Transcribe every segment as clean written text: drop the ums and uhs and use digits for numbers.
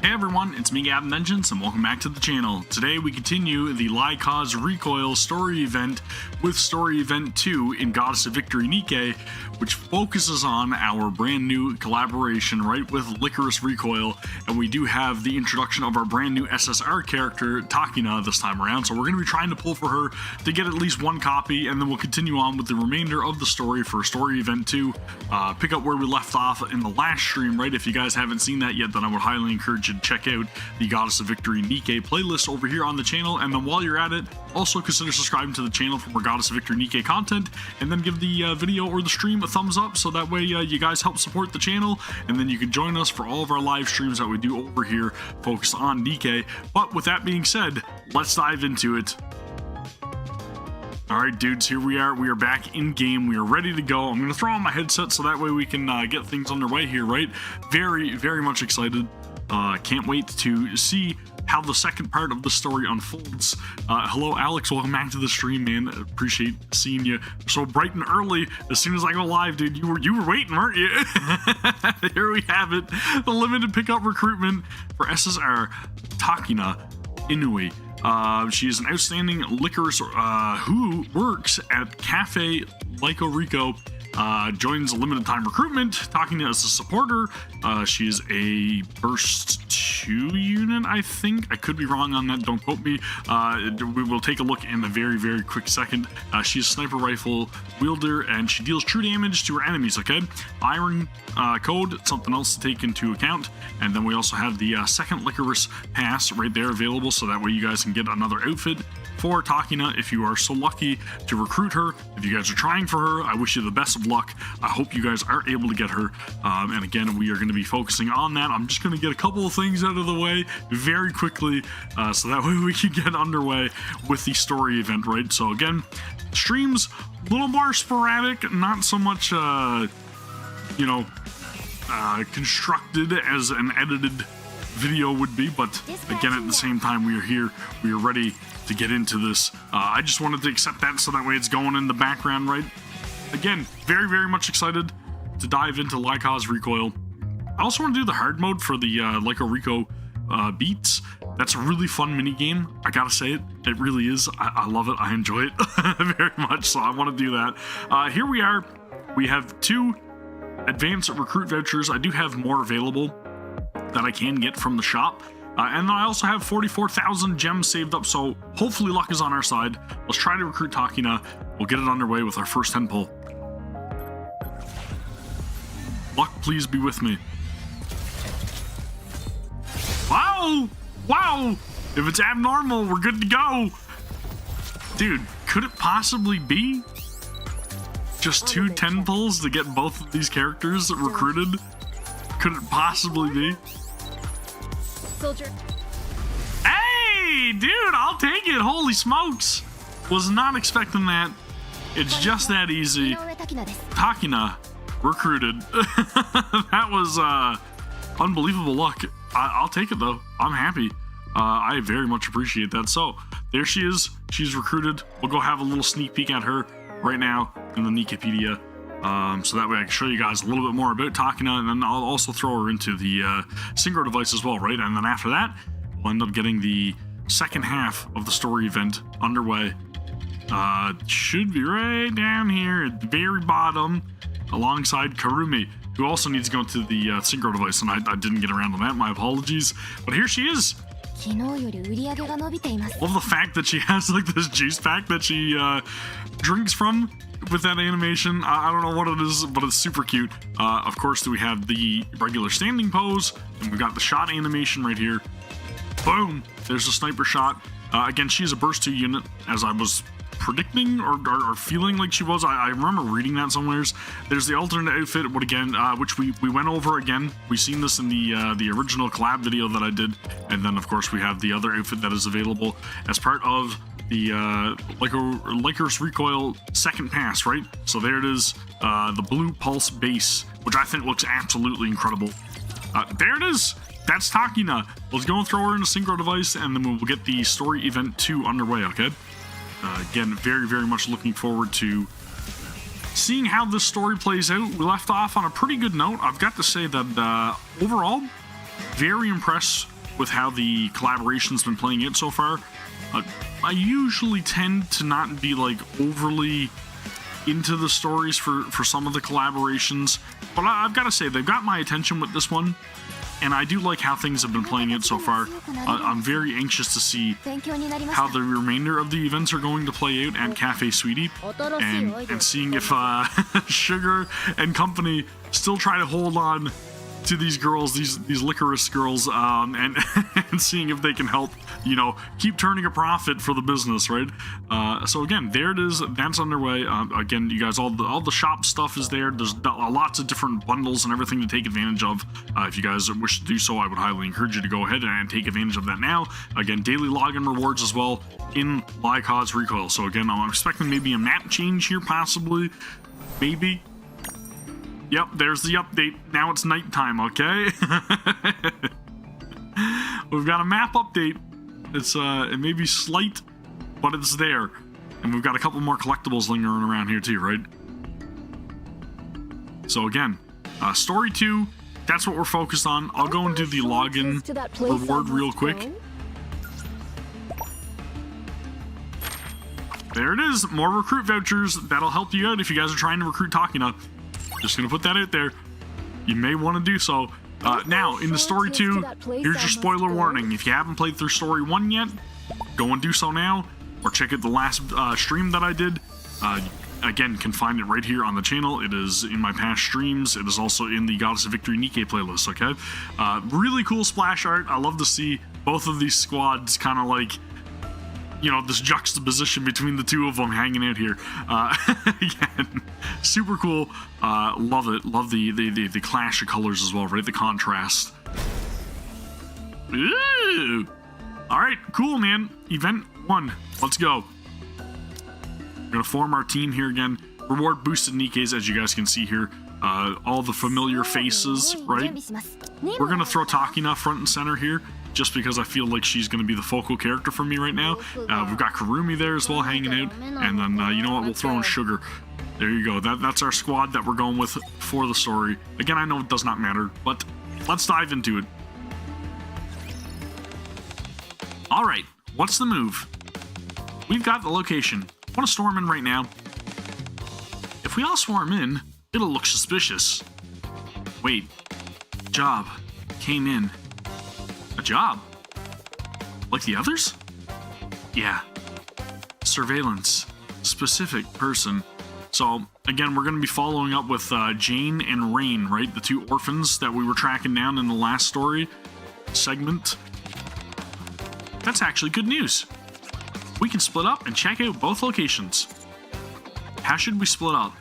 Hey everyone, it's me Gavin and welcome back to the channel. Today we continue the NIKKE Recoil story event with story event 2 in Goddess of Victory NIKKE, which focuses on our brand new collaboration right with Licorice Recoil, and we do have the introduction of our brand new SSR character Takina this time around, so we're going to be trying to pull for her to get at least one copy, and then we'll continue on with the remainder of the story for story event 2, pick up where we left off in the last stream, right? If you guys haven't seen that yet, then I would highly encourage you to check out the Goddess of Victory NIKKE playlist over here on the channel, and then while you're at it, also consider subscribing to the channel for more Goddess of Victory NIKKE content, and then give the video or the stream a thumbs up, so that way you guys help support the channel, and then you can join us for all of our live streams that we do over here focused on NIKKE. But with that being said, let's dive into it. Alright dudes, here we are back in game, we are ready to go. I'm going to throw on my headset so that way we can get things underway here, right? Very much excited. Can't wait to see how the second part of the story unfolds. Hello Alex, welcome back to the stream, man. Appreciate seeing you so bright and early. As soon as I go live, dude, you were waiting, weren't you? Here we have it, the limited pickup recruitment for SSR Takina Inui. She is an outstanding licorice who works at Cafe Lyco Rico. Joins a limited time recruitment, talking to as a supporter. She is a burst 2 unit, I think. I could be wrong on that, don't quote me. We will take a look in a very quick second. She's a sniper rifle wielder, and she deals true damage to her enemies, okay? Iron code, something else to take into account. And then we also have the second licorice pass right there available, so that way you guys can get another outfit for Takina if you are so lucky to recruit her. If you guys are trying for her, I wish you the best of luck. I hope you guys are able to get her, and again, we are going to be focusing on that. I'm just going to get a couple of things out of the way very quickly, so that way we can get underway with the story event, right? So again, streams a little more sporadic, not so much constructed as an edited video would be, but again, at the same time, we are here, we are ready to get into this. I just wanted to accept that so that way it's going in the background, right? Again, very much excited to dive into NIKKE Recoil. I also want to do the hard mode for the Lyco Rico beats. That's a really fun mini game. I gotta say it really is. I love it. I enjoy it very much, so I want to do that. Here we are. We have 2 advanced recruit vouchers. I do have more available that I can get from the shop. And I also have 44,000 gems saved up, so hopefully luck is on our side. Let's try to recruit Takina. We'll get it underway with our first 10 pull. Luck, please be with me. Wow! If it's abnormal, we're good to go. Dude, could it possibly be just 2 10 pulls to get both of these characters recruited? Could it possibly be? Soldier. Hey, dude, I'll take it. Holy smokes. Was not expecting that. It's just that easy. Takina recruited. That was unbelievable luck. I'll take it though. I'm happy. I very much appreciate that. So there she is. She's recruited. We'll go have a little sneak peek at her right now in the Nikkepedia. So that way I can show you guys a little bit more about Takina, and then I'll also throw her into the synchro device as well, right? And then after that, we'll end up getting the second half of the story event underway. Should be right down here at the very bottom, alongside Karumi, who also needs to go into the synchro device, and I didn't get around to that, my apologies. But here she is. Love the fact that she has like this juice pack that she drinks from with that animation. I don't know what it is, but it's super cute. Of course, we have the regular standing pose, and we've got the shot animation right here. Boom! There's a sniper shot. Again, she is a burst 2 unit, as I was predicting or feeling like she was. I remember reading that somewheres. There's the alternate outfit, which we went over again. We've seen this in the original collab video that I did, and then of course we have the other outfit that is available as part of the Licorice Recoil second pass, right? So there it is, the blue pulse base, which I think looks absolutely incredible. There it is. That's Takina. Let's go and throw her in a synchro device, and then we'll get the story event 2 underway, okay? Again, very much looking forward to seeing how this story plays out. We left off on a pretty good note. I've got to say that overall, very impressed with how the collaboration's been playing out so far. I usually tend to not be like overly into the stories for some of the collaborations, but I've got to say they've got my attention with this one, and I do like how things have been playing out so far. I'm very anxious to see how the remainder of the events are going to play out at Cafe Sweetie, and seeing if Sugar and company still try to hold on to these girls, these licorice girls, and and seeing if they can help, keep turning a profit for the business, right? So again, there it is. That's underway. Again, you guys, all the shop stuff is there. There's lots of different bundles and everything to take advantage of. If you guys wish to do so, I would highly encourage you to go ahead and take advantage of that now. Again, daily login rewards as well in Lycod's Recoil. So again, I'm expecting maybe a map change here, possibly, maybe. Yep, there's the update. Now it's nighttime, okay? We've got a map update. It may be slight, but it's there. And we've got a couple more collectibles lingering around here too, right? So again, story 2, that's what we're focused on. I'll go and do the login reward real quick. There it is, more recruit vouchers. That'll help you out if you guys are trying to recruit Takina. Just gonna put that out there. You may want to do so. Now, in the story 2, here's your spoiler warning. If you haven't played through story 1 yet, go and do so now, or check out the last stream that I did. Again, can find it right here on the channel. It is in my past streams. It is also in the Goddess of Victory NIKKE playlist, okay? Really cool splash art. I love to see both of these squads kind of like, this juxtaposition between the two of them hanging out here. Again, super cool. Love it. Love the clash of colors as well, right? The contrast. Ooh. All right, cool, man. Event 1. Let's go. We're gonna form our team here again. Reward boosted NIKKEs, as you guys can see here. All the familiar faces, right? We're gonna throw Takina front and center here, just because I feel like she's going to be the focal character for me right now. We've got Karumi there as well, hanging out. And then, you know what, we'll throw in Sugar. There you go. That's our squad that we're going with for the story. Again, I know it does not matter, but let's dive into it. All right, what's the move? We've got the location. Want to storm in right now. If we all swarm in, it'll look suspicious. Wait, job came in. A job? Like the others? Yeah. Surveillance. Specific person. So, again, we're going to be following up with Jane and Rain, right? The 2 orphans that we were tracking down in the last story segment. That's actually good news. We can split up and check out both locations. How should we split up?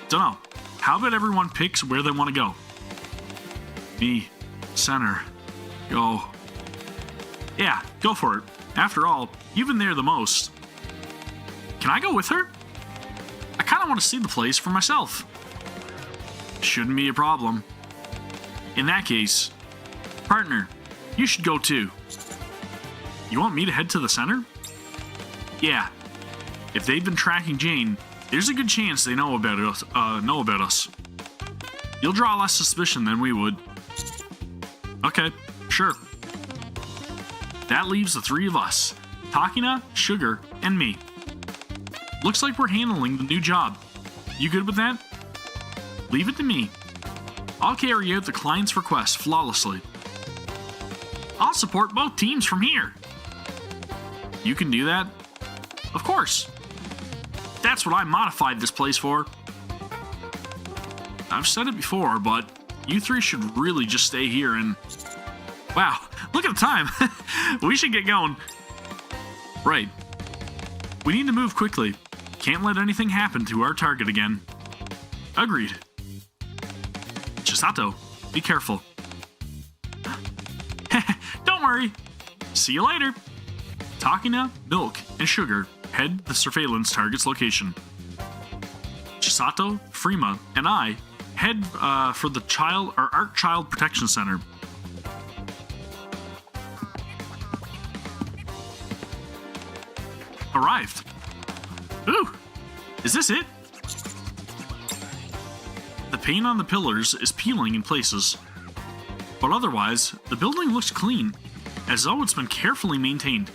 Dunno. How about everyone picks where they want to go? Me. Center. Go. Yeah, go for it. After all, you've been there the most. Can I go with her? I kind of want to see the place for myself. Shouldn't be a problem. In that case, partner, you should go too. You want me to head to the center? Yeah. If they've been tracking Jane, there's a good chance they know about us. You'll draw less suspicion than we would. Okay, sure. That leaves the 3 of us. Takina, Sugar, and me. Looks like we're handling the new job. You good with that? Leave it to me. I'll carry out the client's request flawlessly. I'll support both teams from here. You can do that? Of course. That's what I modified this place for. I've said it before, but you 3 should really just stay here and... Wow, look at the time. We should get going. Right. We need to move quickly. Can't let anything happen to our target again. Agreed. Chisato, be careful. Don't worry. See you later. Takina, Milk, and Sugar head the surveillance target's location. Chisato, Frima, and I head for the Ark Child Protection Center. Arrived. Ooh, is this it? The paint on the pillars is peeling in places, but otherwise, the building looks clean, as though it's been carefully maintained.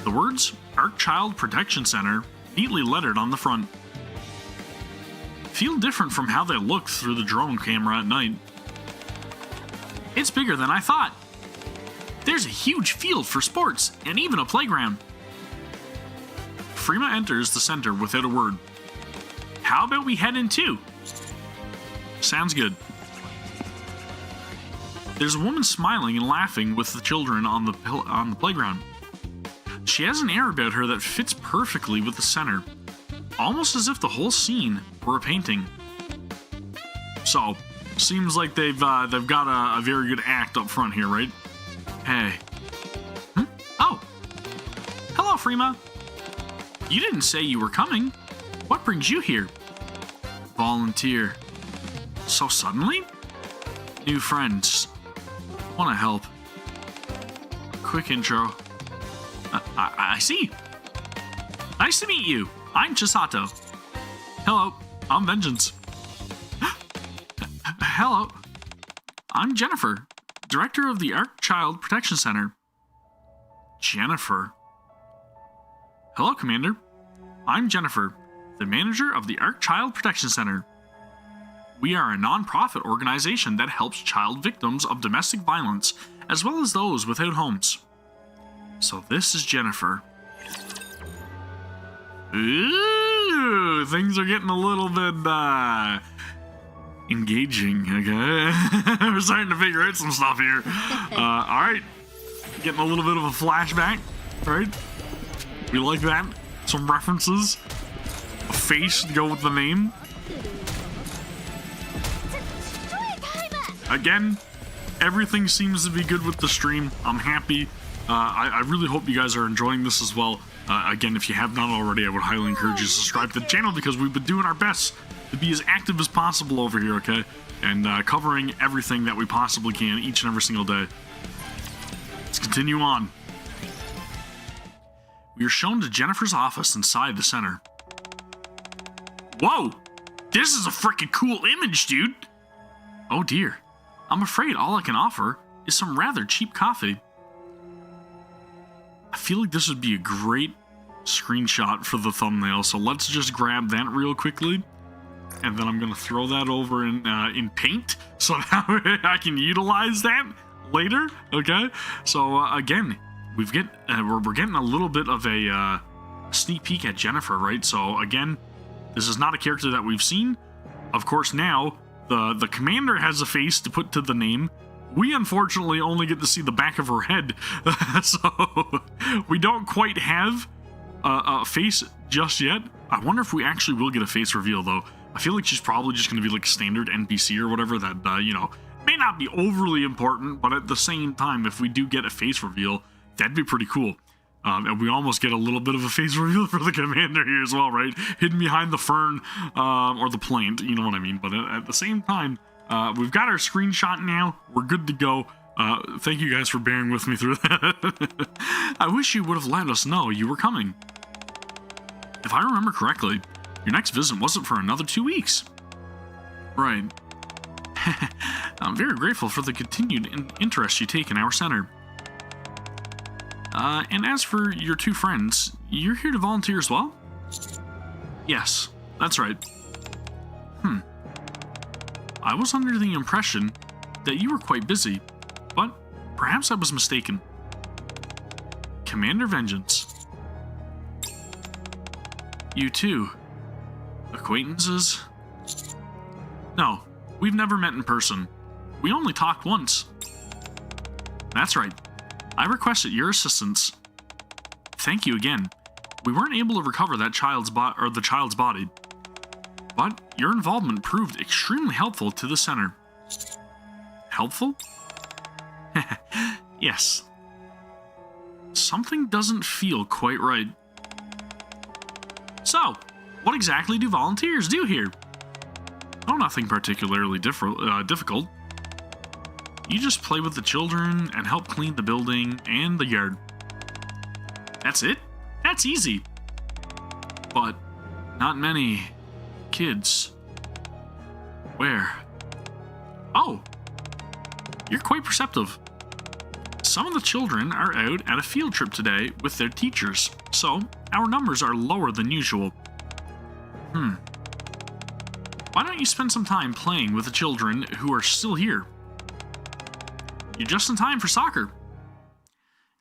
The words Ark Child Protection Center neatly lettered on the front feel different from how they look through the drone camera at night. It's bigger than I thought. There's a huge field for sports and even a playground. Freema enters the center without a word. How about we head in too? Sounds good. There's a woman smiling and laughing with the children on the playground. She has an air about her that fits perfectly with the center, almost as if the whole scene were a painting. So, seems like they've got a very good act up front here, right? Hey. Oh. Hello, Freema. You didn't say you were coming. What brings you here? Volunteer. So suddenly? New friends. Want to help. Quick intro. I see. Nice to meet you. I'm Chisato. Hello, I'm Vengeance. Hello, I'm Jennifer, Director of the Ark Child Protection Center. Jennifer. Hello, Commander. I'm Jennifer, the Manager of the Ark Child Protection Center. We are a non-profit organization that helps child victims of domestic violence, as well as those without homes. So this is Jennifer. Ooh, things are getting a little bit, engaging, okay? We're starting to figure out some stuff here. Alright. Getting a little bit of a flashback, right? We like that. Some references. A face to go with the name. Again, everything seems to be good with the stream. I'm happy. I really hope you guys are enjoying this as well. Again, if you have not already, I would highly encourage you to subscribe to the channel because we've been doing our best to be as active as possible over here, okay? And covering everything that we possibly can each and every single day. Let's continue on. We are shown to Jennifer's office inside the center. Whoa! This is a freaking cool image, dude! Oh dear. I'm afraid all I can offer is some rather cheap coffee. I feel like this would be a great screenshot for the thumbnail, so let's just grab that real quickly. And then I'm going to throw that over in Paint, so that I can utilize that later, okay? So, again, we're getting a little bit of a sneak peek at Jennifer, right? So, again, this is not a character that we've seen. Of course, now, the commander has a face to put to the name. We unfortunately only get to see the back of her head, so we don't quite have a face just yet. I wonder if we actually will get a face reveal, though. I feel like she's probably just going to be like standard NPC or whatever that, you know, may not be overly important, but at the same time, if we do get a face reveal, that'd be pretty cool. And we almost get a little bit of a face reveal for the commander here as well, right? Hidden behind the fern or the plant, you know what I mean? But at the same time, we've got our screenshot now. We're good to go. Thank you guys for bearing with me through that. I wish you would have let us know you were coming. If I remember correctly, your next visit wasn't for another 2 weeks. Right. I'm very grateful for the continued interest you take in our center. And as for your two friends, you're here to volunteer as well? Yes, that's right. I was under the impression that you were quite busy, but perhaps I was mistaken. Commander Vengeance. You two. Acquaintances? No, we've never met in person. We only talked once. That's right. I requested your assistance. Thank you again. We weren't able to recover that child's body, but your involvement proved extremely helpful to the center. Helpful? Yes. Something doesn't feel quite right. So, what exactly do volunteers do here? Oh, nothing particularly difficult. You just play with the children and help clean the building and the yard. That's it? That's easy. But not many kids. Where? Oh, You're quite perceptive. Some of the children are out at a field trip today with their teachers, so our numbers are lower than usual. Why don't you spend some time playing with the children who are still here? You're just in time for soccer.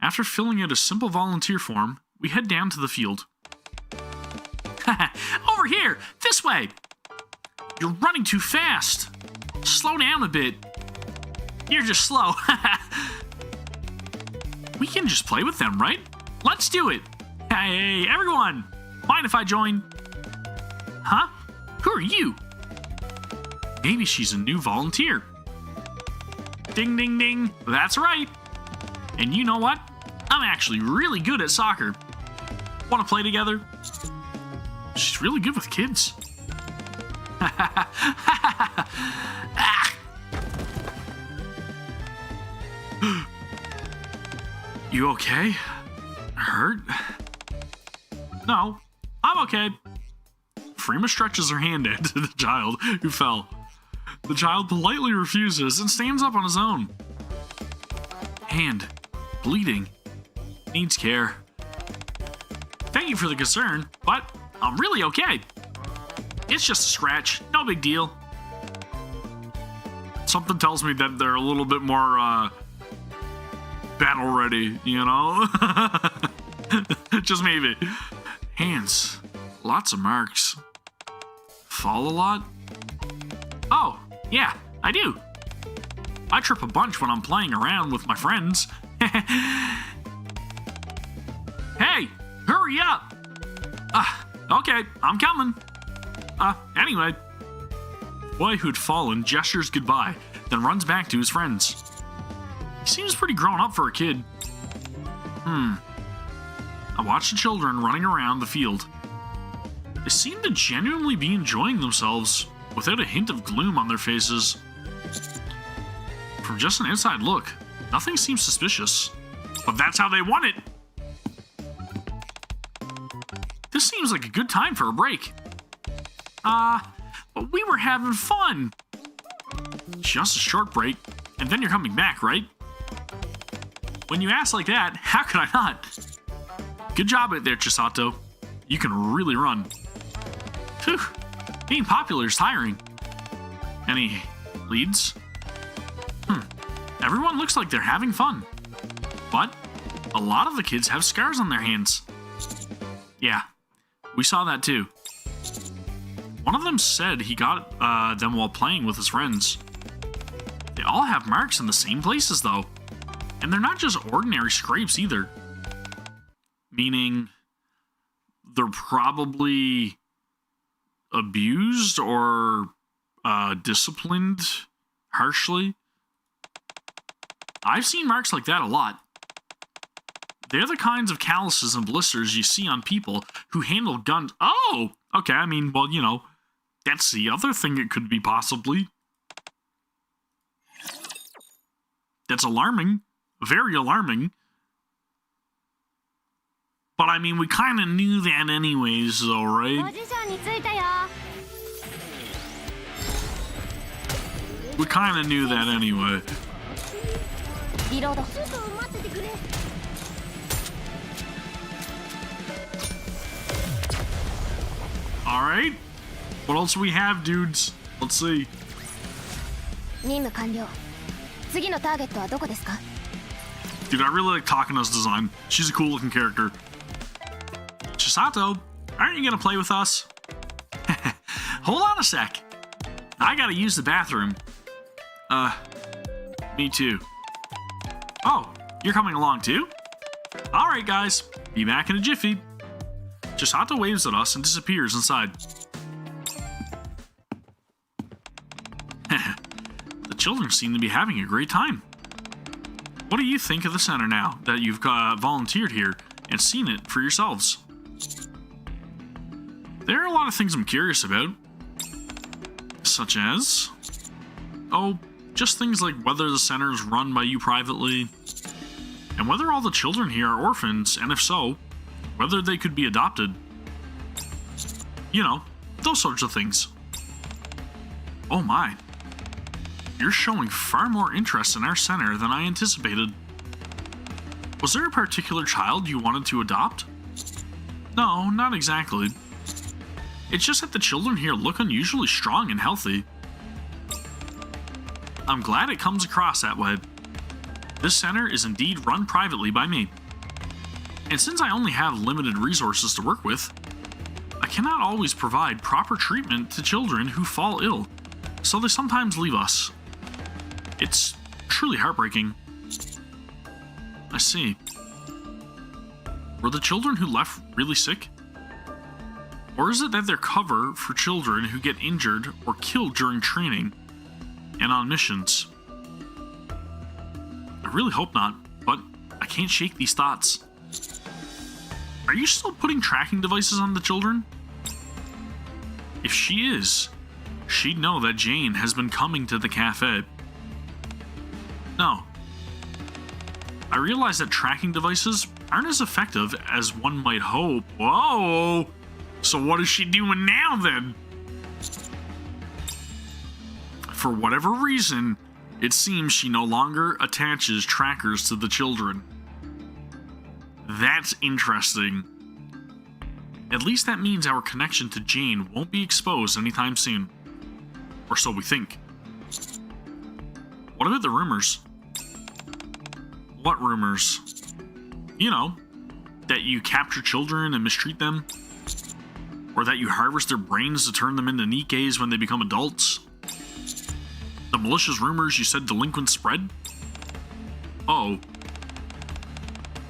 After filling out a simple volunteer form, we head down to the field. Over here! This way! You're running too fast! Slow down a bit. You're just slow. We can just play with them, right? Let's do it! Hey, everyone! Mind if I join? Huh? Who are you? Maybe she's a new volunteer. Ding, ding, ding. That's right. And you know what? I'm actually really good at soccer. Want to play together? She's really good with kids. You okay? Hurt? No, I'm okay. Freema stretches her hand out to the child who fell. The child politely refuses and stands up on his own. Hand. Bleeding. Needs care. Thank you for the concern, but I'm really okay. It's just a scratch. No big deal. Something tells me that they're a little bit more, battle ready, you know? Just maybe. Hands. Lots of marks. Fall a lot? Oh, yeah, I do. I trip a bunch when I'm playing around with my friends. Hey, hurry up! Okay, I'm coming. Anyway. Boy who'd fallen gestures goodbye, then runs back to his friends. He seems pretty grown up for a kid. I watch the children running around the field. They seem to genuinely be enjoying themselves, without a hint of gloom on their faces. From just an outside look, nothing seems suspicious. But that's how they want it! This seems like a good time for a break. But we were having fun! Just a short break, and then you're coming back, right? When you ask like that, how could I not? Good job out there, Chisato. You can really run. Phew, being popular is tiring. Any leads? Everyone looks like they're having fun. But a lot of the kids have scars on their hands. Yeah, we saw that too. One of them said he got them while playing with his friends. They all have marks in the same places though. And they're not just ordinary scrapes either. Meaning they're probably abused or disciplined harshly. I've seen marks like that a lot. They're the kinds of calluses and blisters you see on people who handle guns. Oh! Okay, I mean, well, you know, that's the other thing it could be possibly. That's alarming. Very alarming. But I mean, we kind of knew that anyways, though, right? We kind of knew that anyway. Alright. What else do we have, dudes? Let's see. Dude, I really like Takana's design. She's a cool looking character. Chisato, aren't you gonna play with us? Hold on a sec. I gotta use the bathroom. Me too. Oh, you're coming along too? Alright guys, be back in a jiffy. Chisato waves at us and disappears inside. The children seem to be having a great time. What do you think of the center now that you've volunteered here and seen it for yourselves? There are a lot of things I'm curious about. Such as... oh, just things like whether the center is run by you privately, and whether all the children here are orphans, and if so, whether they could be adopted. You know, those sorts of things. Oh my. You're showing far more interest in our center than I anticipated. Was there a particular child you wanted to adopt? No, not exactly. It's just that the children here look unusually strong and healthy. I'm glad it comes across that way. This center is indeed run privately by me. And since I only have limited resources to work with, I cannot always provide proper treatment to children who fall ill, so they sometimes leave us. It's truly heartbreaking. I see. Were the children who left really sick? Or is it that they're cover for children who get injured or killed during training and on missions? I really hope not, but I can't shake these thoughts. Are you still putting tracking devices on the children? If she is, she'd know that Jane has been coming to the cafe. No. I realize that tracking devices aren't as effective as one might hope. Whoa! So what is she doing now then? For whatever reason, it seems she no longer attaches trackers to the children. That's interesting. At least that means our connection to Jane won't be exposed anytime soon. Or so we think. What about the rumors? What rumors? You know, that you capture children and mistreat them? Or that you harvest their brains to turn them into NIKKEs when they become adults? The malicious rumors you said delinquents spread? Oh.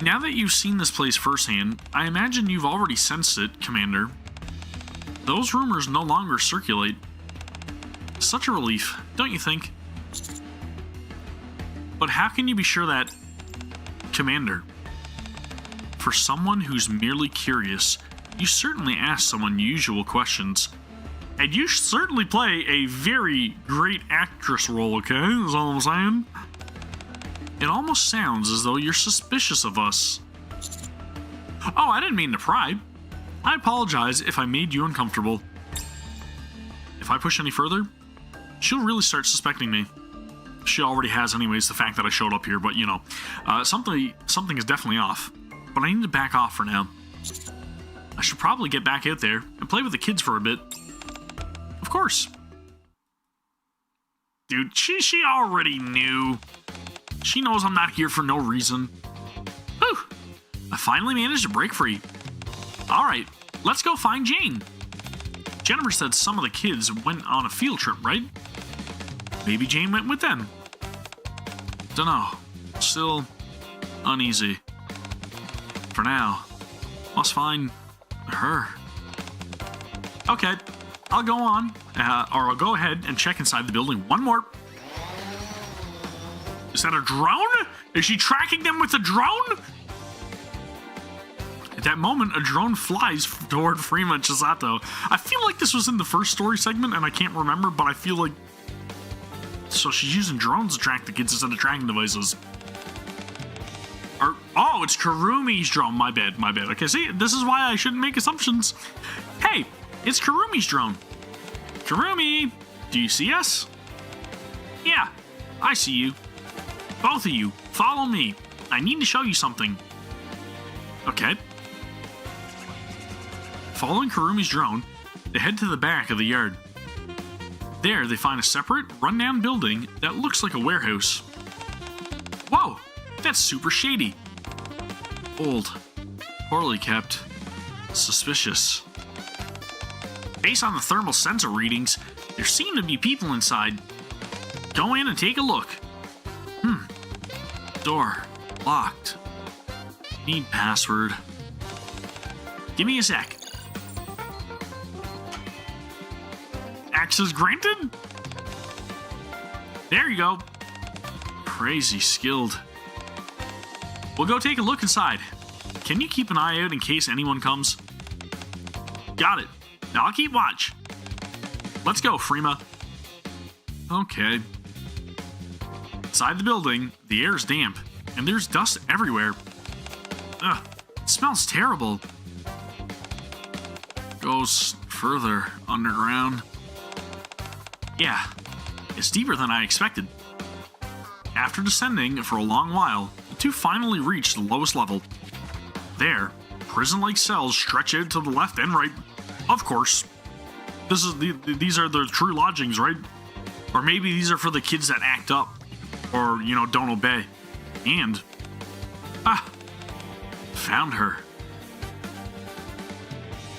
Now that you've seen this place firsthand, I imagine you've already sensed it, Commander. Those rumors no longer circulate. Such a relief, don't you think? But how can you be sure that... Commander, for someone who's merely curious, you certainly ask some unusual questions. And you certainly play a very great actress role, okay? That's all I'm saying. It almost sounds as though you're suspicious of us. Oh, I didn't mean to pry. I apologize if I made you uncomfortable. If I push any further, she'll really start suspecting me. She already has anyways, the fact that I showed up here, but you know, something is definitely off. But I need to back off for now. I should probably get back out there and play with the kids for a bit. Of course. Dude, she already knew. She knows I'm not here for no reason. Whew! I finally managed to break free. Alright, let's go find Jane. Jennifer said some of the kids went on a field trip, right? Maybe Jane went with them. Dunno. Still uneasy. For now, must find her. Okay, I'll go on, or I'll go ahead and check inside the building. One more. Is that a drone? Is she tracking them with a drone? At that moment, a drone flies toward Freema Chisato. I feel like this was in the first story segment, and I can't remember, but I feel like... So she's using drones to track the kids instead of tracking devices. Oh, it's Kurumi's drone. My bad. Okay, see, this is why I shouldn't make assumptions. Hey, it's Kurumi's drone. Kurumi, do you see us? Yeah, I see you. Both of you, follow me. I need to show you something. Okay. Following Kurumi's drone, they head to the back of the yard. There, they find a separate, rundown building that looks like a warehouse. Whoa, that's super shady. Old, poorly kept, suspicious. Based on the thermal sensor readings, there seem to be people inside. Go in and take a look. Door locked. Need password. Give me a sec. Access granted? There you go. Crazy skilled. We'll go take a look inside. Can you keep an eye out in case anyone comes? Got it. Now I'll keep watch. Let's go, Freema. Okay. Inside the building, the air's damp, and there's dust everywhere. Ugh, it smells terrible. Goes further underground. Yeah, It's deeper than I expected. After descending for a long while, the two finally reached the lowest level. There, prison-like cells stretch out to the left and right. Of course. These are the true lodgings, right? Or maybe these are for the kids that act up. Or, don't obey. And... found her.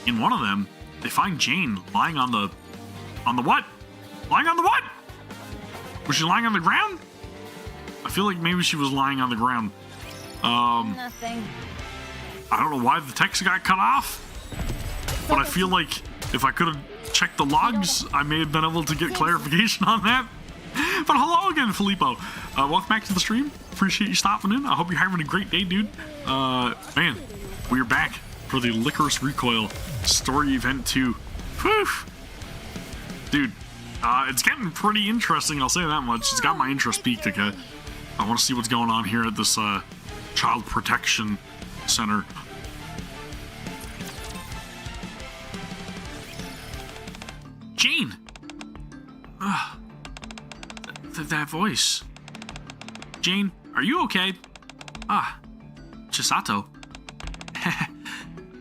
In one of them, they find Jane lying on the... On the what? Lying on the what? Was she lying on the ground? I feel like maybe she was lying on the ground. Nothing. I don't know why the text got cut off, but I feel like if I could have checked the logs, I may have been able to get clarification on that. But hello again, Filippo. Welcome back to the stream. Appreciate you stopping in. I hope you're having a great day, dude. Man, we're back for the Licorice Recoil Story Event 2. Whew. Dude, it's getting pretty interesting, I'll say that much. It's got my interest peaked, okay? I want to see what's going on here at this Child Protection Center. Jane! That voice. Jane, are you okay? Chisato.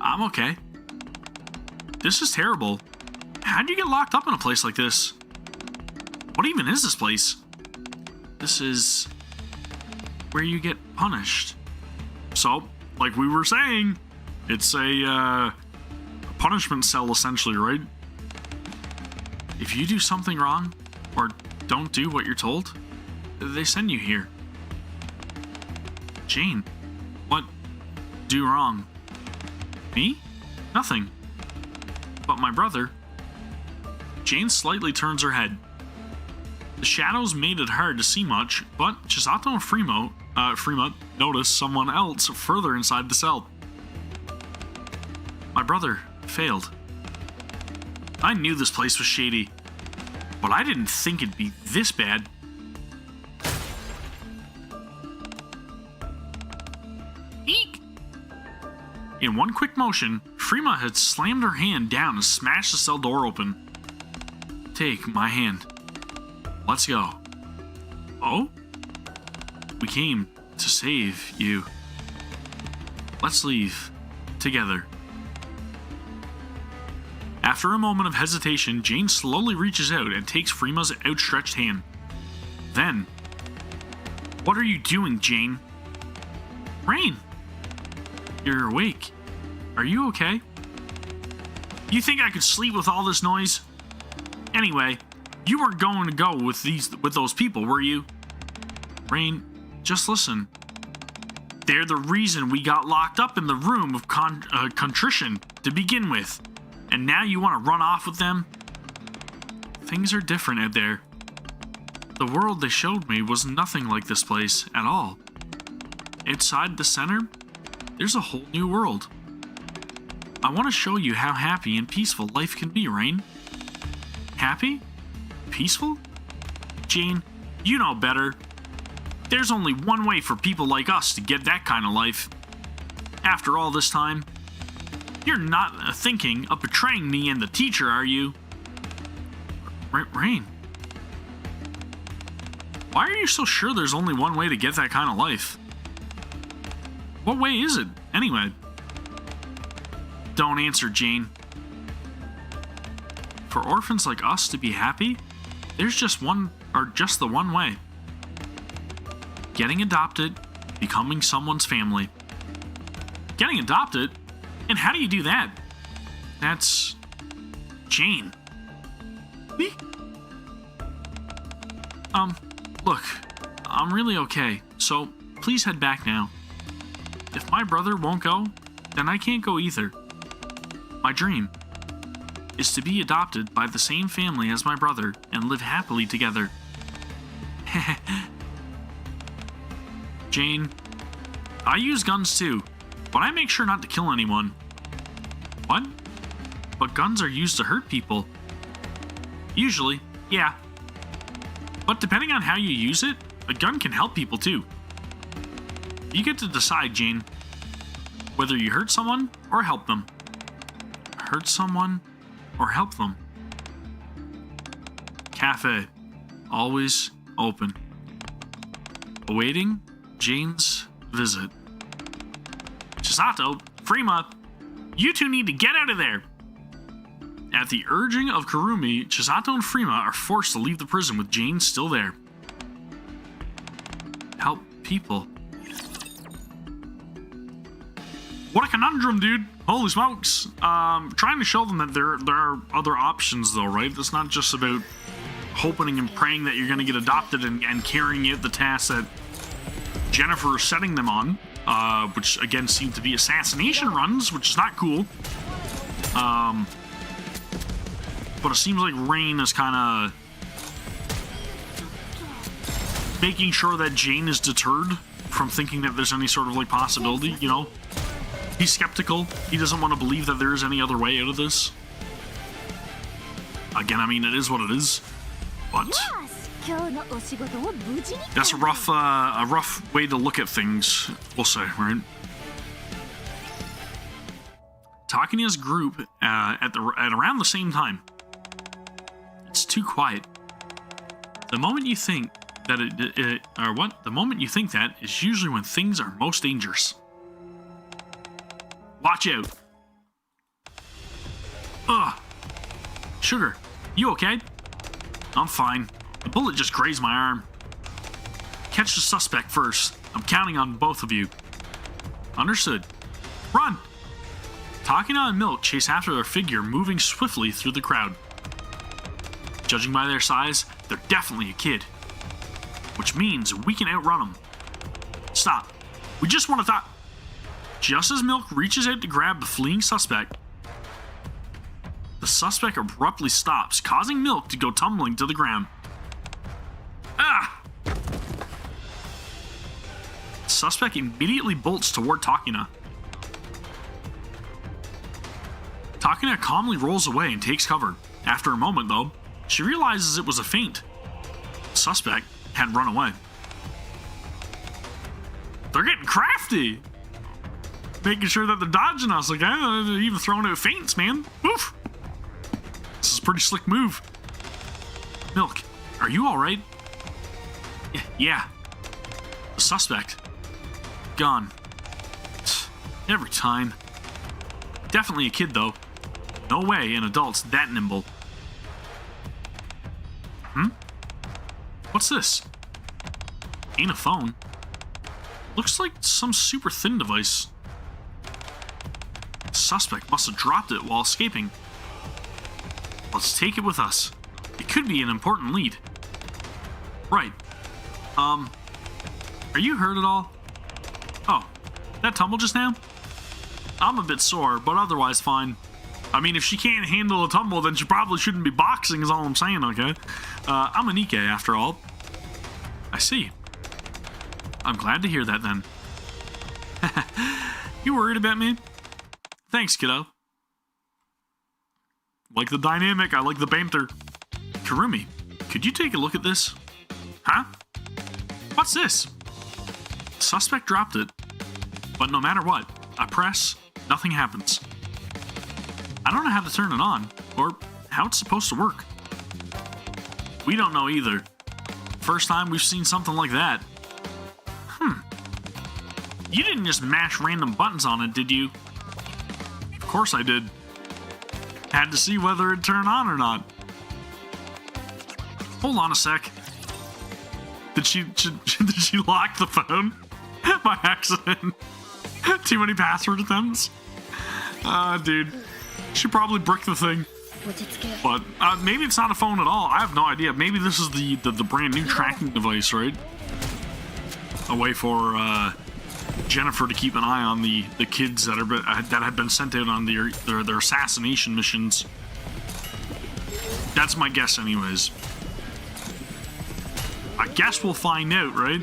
I'm okay. This is terrible. How'd you get locked up in a place like this? What even is this place? This is where you get punished. So, like we were saying, it's a punishment cell essentially, right? If you do something wrong, or don't do what you're told, they send you here. Jane, what do wrong? Me? Nothing. But my brother. Jane slightly turns her head. The shadows made it hard to see much, but Chisato and Fremont notice someone else further inside the cell. My brother failed. I knew this place was shady, but I didn't think it'd be this bad. Eek! In one quick motion, Fremont had slammed her hand down and smashed the cell door open. Take my hand. Let's go. Oh? We came to save you. Let's leave together. After a moment of hesitation, Jane slowly reaches out and takes Freema's outstretched hand. Then, what are you doing, Jane? Rain! You're awake. Are you okay? You think I could sleep with all this noise? Anyway, you weren't going to go with those people, were you? Rain, just listen. They're the reason we got locked up in the room of contrition to begin with. And now you want to run off with them? Things are different out there. The world they showed me was nothing like this place at all. Outside the center, there's a whole new world. I want to show you how happy and peaceful life can be, Rain. Happy? Peaceful? Jane, you know better. There's only one way for people like us to get that kind of life. After all this time, you're not thinking of betraying me and the teacher, are you? Rain. Why are you so sure there's only one way to get that kind of life? What way is it, anyway? Don't answer, Jane. For orphans like us to be happy, there's just the one way. Getting adopted, becoming someone's family. Getting adopted? And how do you do that? That's... Jane. Me? Look, I'm really okay, so please head back now. If my brother won't go, then I can't go either. My dream is to be adopted by the same family as my brother and live happily together. Jane, I use guns too, but I make sure not to kill anyone. What? But guns are used to hurt people. Usually, yeah. But depending on how you use it, a gun can help people too. You get to decide, Jane, whether you hurt someone or help them. Hurt someone or help them. Cafe. always open. Awaiting Jane's visit. Chisato, Frima, you two need to get out of there. At the urging of Kurumi, Chisato and Frima are forced to leave the prison with Jane still there. Help people. What a conundrum, dude. Holy smokes. Trying to show them that there are other options, though, right? It's not just about hoping and praying that you're going to get adopted and carrying out the task that Jennifer is setting them on, which, again, seem to be assassination runs, which is not cool. But it seems like Rain is kind of making sure that Jane is deterred from thinking that there's any sort of, like, possibility, you know? He's skeptical. He doesn't want to believe that there is any other way out of this. Again, I mean, it is what it is. But that's a rough way to look at things, we'll say, right? Takina's group at around the same time. It's too quiet. The moment you think that the moment you think that is usually when things are most dangerous. Watch out. Ugh. Sugar, you okay? I'm fine. The bullet just grazed my arm. Catch the suspect first. I'm counting on both of you. Understood. Run! Takina and Milk chase after their figure moving swiftly through the crowd. Judging by their size, they're definitely a kid. Which means we can outrun them. Stop. We just want to talk. Just as Milk reaches out to grab the fleeing suspect, the suspect abruptly stops, causing Milk to go tumbling to the ground. Ah! The suspect immediately bolts toward Takina. Takina calmly rolls away and takes cover. After a moment, though, she realizes it was a feint. The suspect had run away. They're getting crafty! Making sure that they're dodging us. Like, they're even throwing out feints, man. Oof! This is a pretty slick move. Milk, are you alright? Yeah. The suspect. Gone. Every time. Definitely a kid, though. No way an adult's that nimble. What's this? Ain't a phone. Looks like some super thin device. The suspect must have dropped it while escaping. Let's take it with us. It could be an important lead. Right. Are you hurt at all? Oh, that tumble just now? I'm a bit sore, but otherwise fine. I mean, if she can't handle a tumble, then she probably shouldn't be boxing, is all I'm saying, okay? I'm a NIKKE, after all. I see. I'm glad to hear that, then. You worried about me? Thanks, kiddo. Like the dynamic, I like the banter. Kurumi, could you take a look at this? Huh? What's this? The suspect dropped it, but no matter what, I press, nothing happens. I don't know how to turn it on, or how it's supposed to work. We don't know either. First time we've seen something like that. You didn't just mash random buttons on it, did you? Of course I did. Had to see whether it'd turn on or not. Hold on a sec. Did she lock the phone by accident? Too many password attempts? Dude. She probably bricked the thing. But maybe it's not a phone at all. I have no idea. Maybe this is the brand new tracking device, right? A way for Jennifer to keep an eye on the kids that have been sent out on their assassination missions. That's my guess, anyways. I guess we'll find out, right?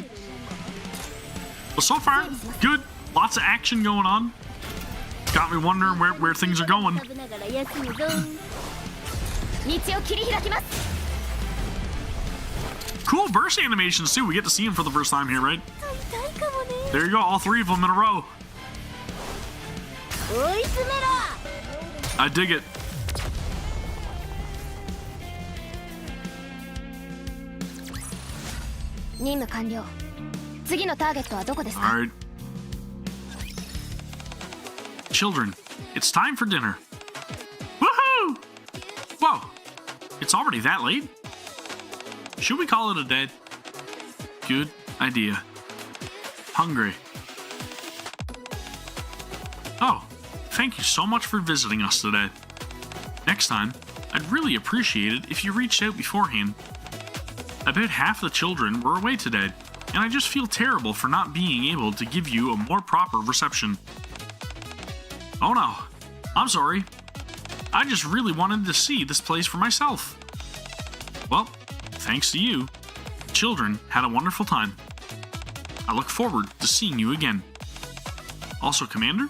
But so far, good. Lots of action going on. Got me wondering where things are going. Cool burst animations too. We get to see them for the first time here, right? There you go, all three of them in a row. I dig it. 任務完了。次のターゲットはどこですか？ Alright. Children, it's time for dinner. Woohoo! Whoa, it's already that late? Should we call it a day? Good idea. Hungry. Oh, thank you so much for visiting us today. Next time, I'd really appreciate it if you reached out beforehand. I bet half the children were away today, and I just feel terrible for not being able to give you a more proper reception. Oh no, I'm sorry. I just really wanted to see this place for myself. Well, thanks to you, the children had a wonderful time. I look forward to seeing you again. Also, Commander?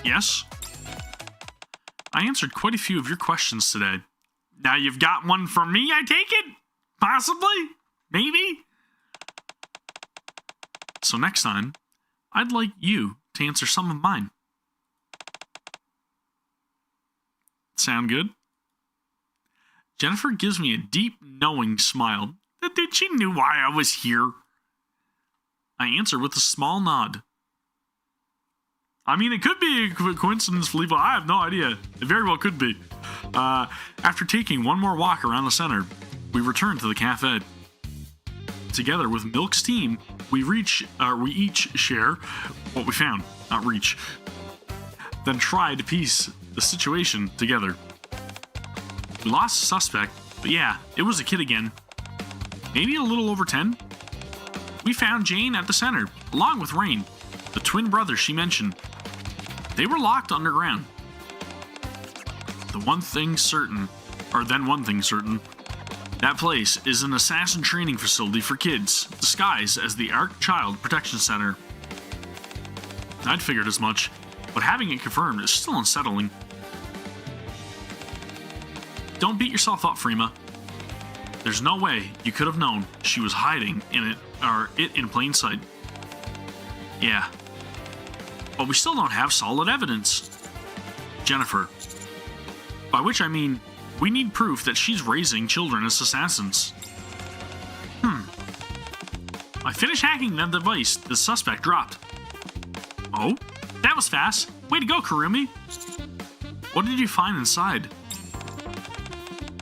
Yes? I answered quite a few of your questions today. Now you've got one for me, I take it? Possibly? Maybe? So next time, I'd like you to answer some of mine. Sound good? Jennifer gives me a deep, knowing smile. That she knew why I was here. I answer with a small nod. I mean, it could be a coincidence, Felipe. I have no idea. It very well could be. After taking one more walk around the center, we return to the cafe. Together with Milk's team, we each share what we found, not reach. Then try to piece the situation together. We lost a suspect, but yeah, it was a kid again. Maybe a little over 10. We found Jane at the center, along with Rain, the twin brother she mentioned. They were locked underground. Then one thing certain, that place is an assassin training facility for kids, disguised as the Ark Child Protection Center. I'd figured as much, but having it confirmed is still unsettling. Don't beat yourself up, Freema. There's no way you could have known she was hiding in it in plain sight. Yeah. But we still don't have solid evidence. Jennifer. By which I mean, we need proof that she's raising children as assassins. I finished hacking the device the suspect dropped. Oh? That was fast. Way to go, Kurumi. What did you find inside?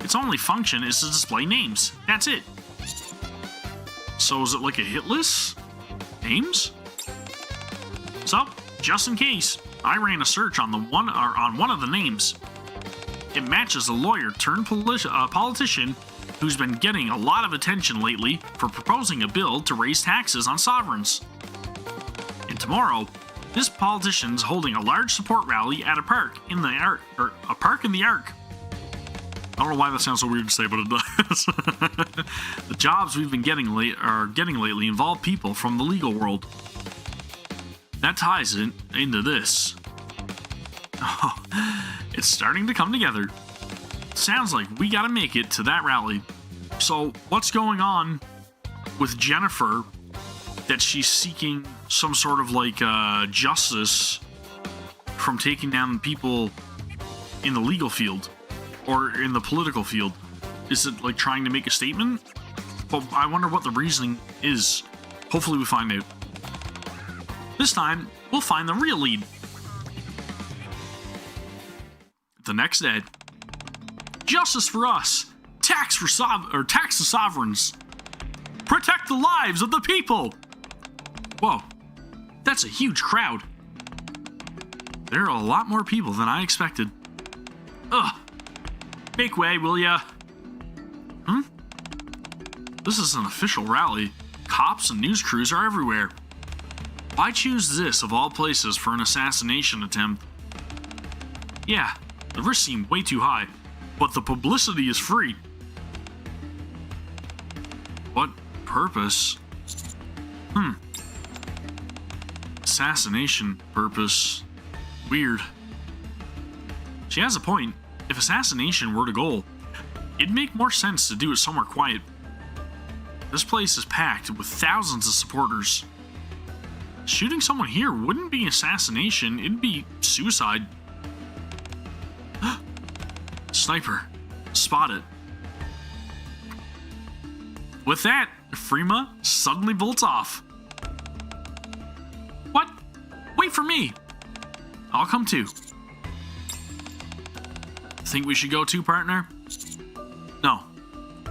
Its only function is to display names. That's it. So is it like a hit list? Names? So, just in case, I ran a search on one of the names. It matches a lawyer turned politician who's been getting a lot of attention lately for proposing a bill to raise taxes on sovereigns. And tomorrow, this politician's holding a large support rally at a park in the Ark. I don't know why that sounds so weird to say, but it does. The jobs we've been getting lately involve people from the legal world. That ties it into this. Oh, it's starting to come together. Sounds like we gotta make it to that rally. So, what's going on with Jennifer that she's seeking some sort of like justice from taking down people in the legal field or in the political field? Is it like trying to make a statement? But I wonder what the reasoning is. Hopefully we find out. This time, we'll find the real lead. The next day. Justice for us. Tax the sovereigns. Protect the lives of the people. Whoa. That's a huge crowd. There are a lot more people than I expected. Ugh. Make way, will ya? This is an official rally. Cops and news crews are everywhere. Why choose this of all places for an assassination attempt? Yeah, the risks seem way too high, but the publicity is free. What purpose? Assassination purpose. Weird. She has a point. If assassination were the goal, it'd make more sense to do it somewhere quiet. This place is packed with thousands of supporters. Shooting someone here wouldn't be assassination, it'd be suicide. Sniper. Spot it. With that, Freema suddenly bolts off. What? Wait for me. I'll come too. Think we should go too, partner? No.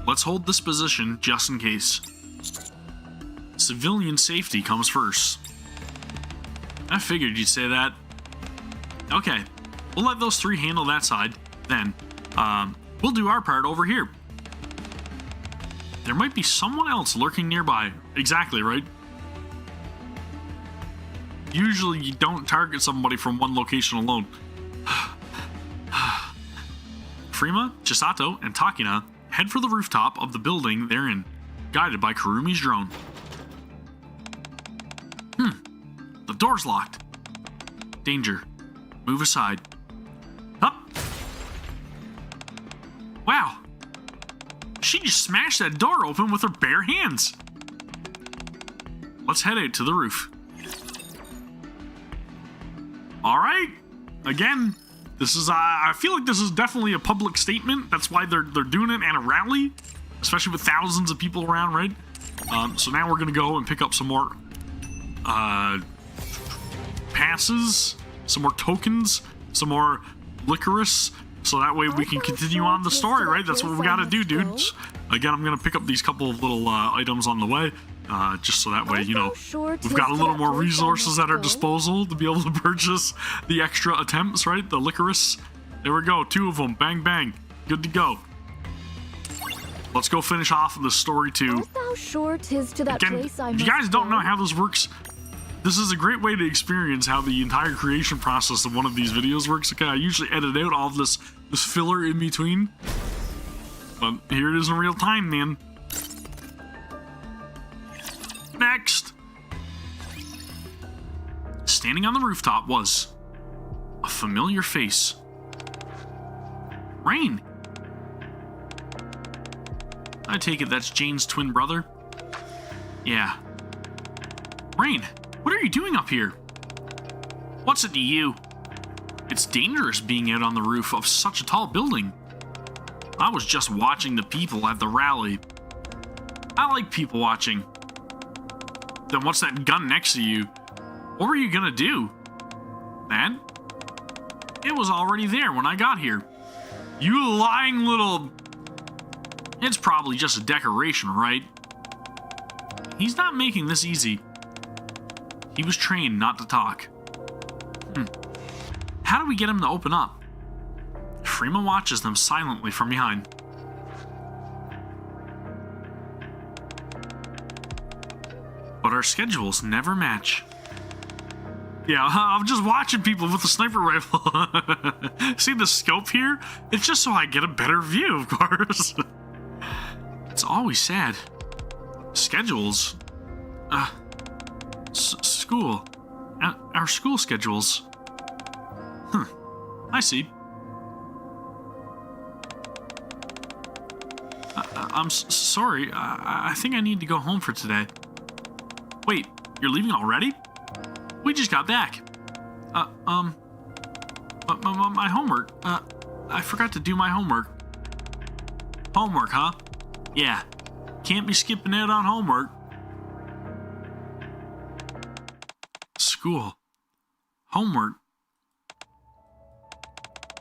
Let's hold this position just in case. Civilian safety comes first. I figured you'd say that. Okay, we'll let those three handle that side. Then, we'll do our part over here. There might be someone else lurking nearby. Exactly, right? Usually you don't target somebody from one location alone. Freema, Chisato, and Takina head for the rooftop of the building they're in, guided by Kurumi's drone. The door's locked. Danger. Move aside. Up. Wow. She just smashed that door open with her bare hands. Let's head out to the roof. Alright. Again, this is, I feel like this is definitely a public statement. That's why they're doing it at a rally. Especially with thousands of people around, right? So now we're gonna go and pick up some more, passes, some more tokens, some more licorice, so that way we can continue on the story, right? That's what we gotta do, dudes. Again, I'm gonna pick up these couple of little items on the way, just so that way, you know, we've got a little more resources at our disposal to be able to purchase the extra attempts, right? The licorice. There we go, 2 of them, bang bang, good to go. Let's go finish off the story too. Again, if you guys don't know how this works, this is a great way to experience how the entire creation process of one of these videos works. Okay, I usually edit out all of this filler in between. But here it is in real time, man. Next! Standing on the rooftop was a familiar face. Rain! I take it that's Jane's twin brother? Yeah. Rain! What are you doing up here? What's it to you? It's dangerous being out on the roof of such a tall building. I was just watching the people at the rally. I like people watching. Then what's that gun next to you? What were you gonna do? Man? It was already there when I got here. You lying little... It's probably just a decoration, right? He's not making this easy. He was trained not to talk. How do we get him to open up? Freema watches them silently from behind. But our schedules never match. Yeah, I'm just watching people with a sniper rifle. See the scope here? It's just so I get a better view, of course. It's always sad. Schedules? School. Our school schedules. I see. I'm sorry. I think I need to go home for today. Wait, you're leaving already? We just got back. My homework. I forgot to do my homework. Homework, huh? Yeah. Can't be skipping out on homework. School. Homework.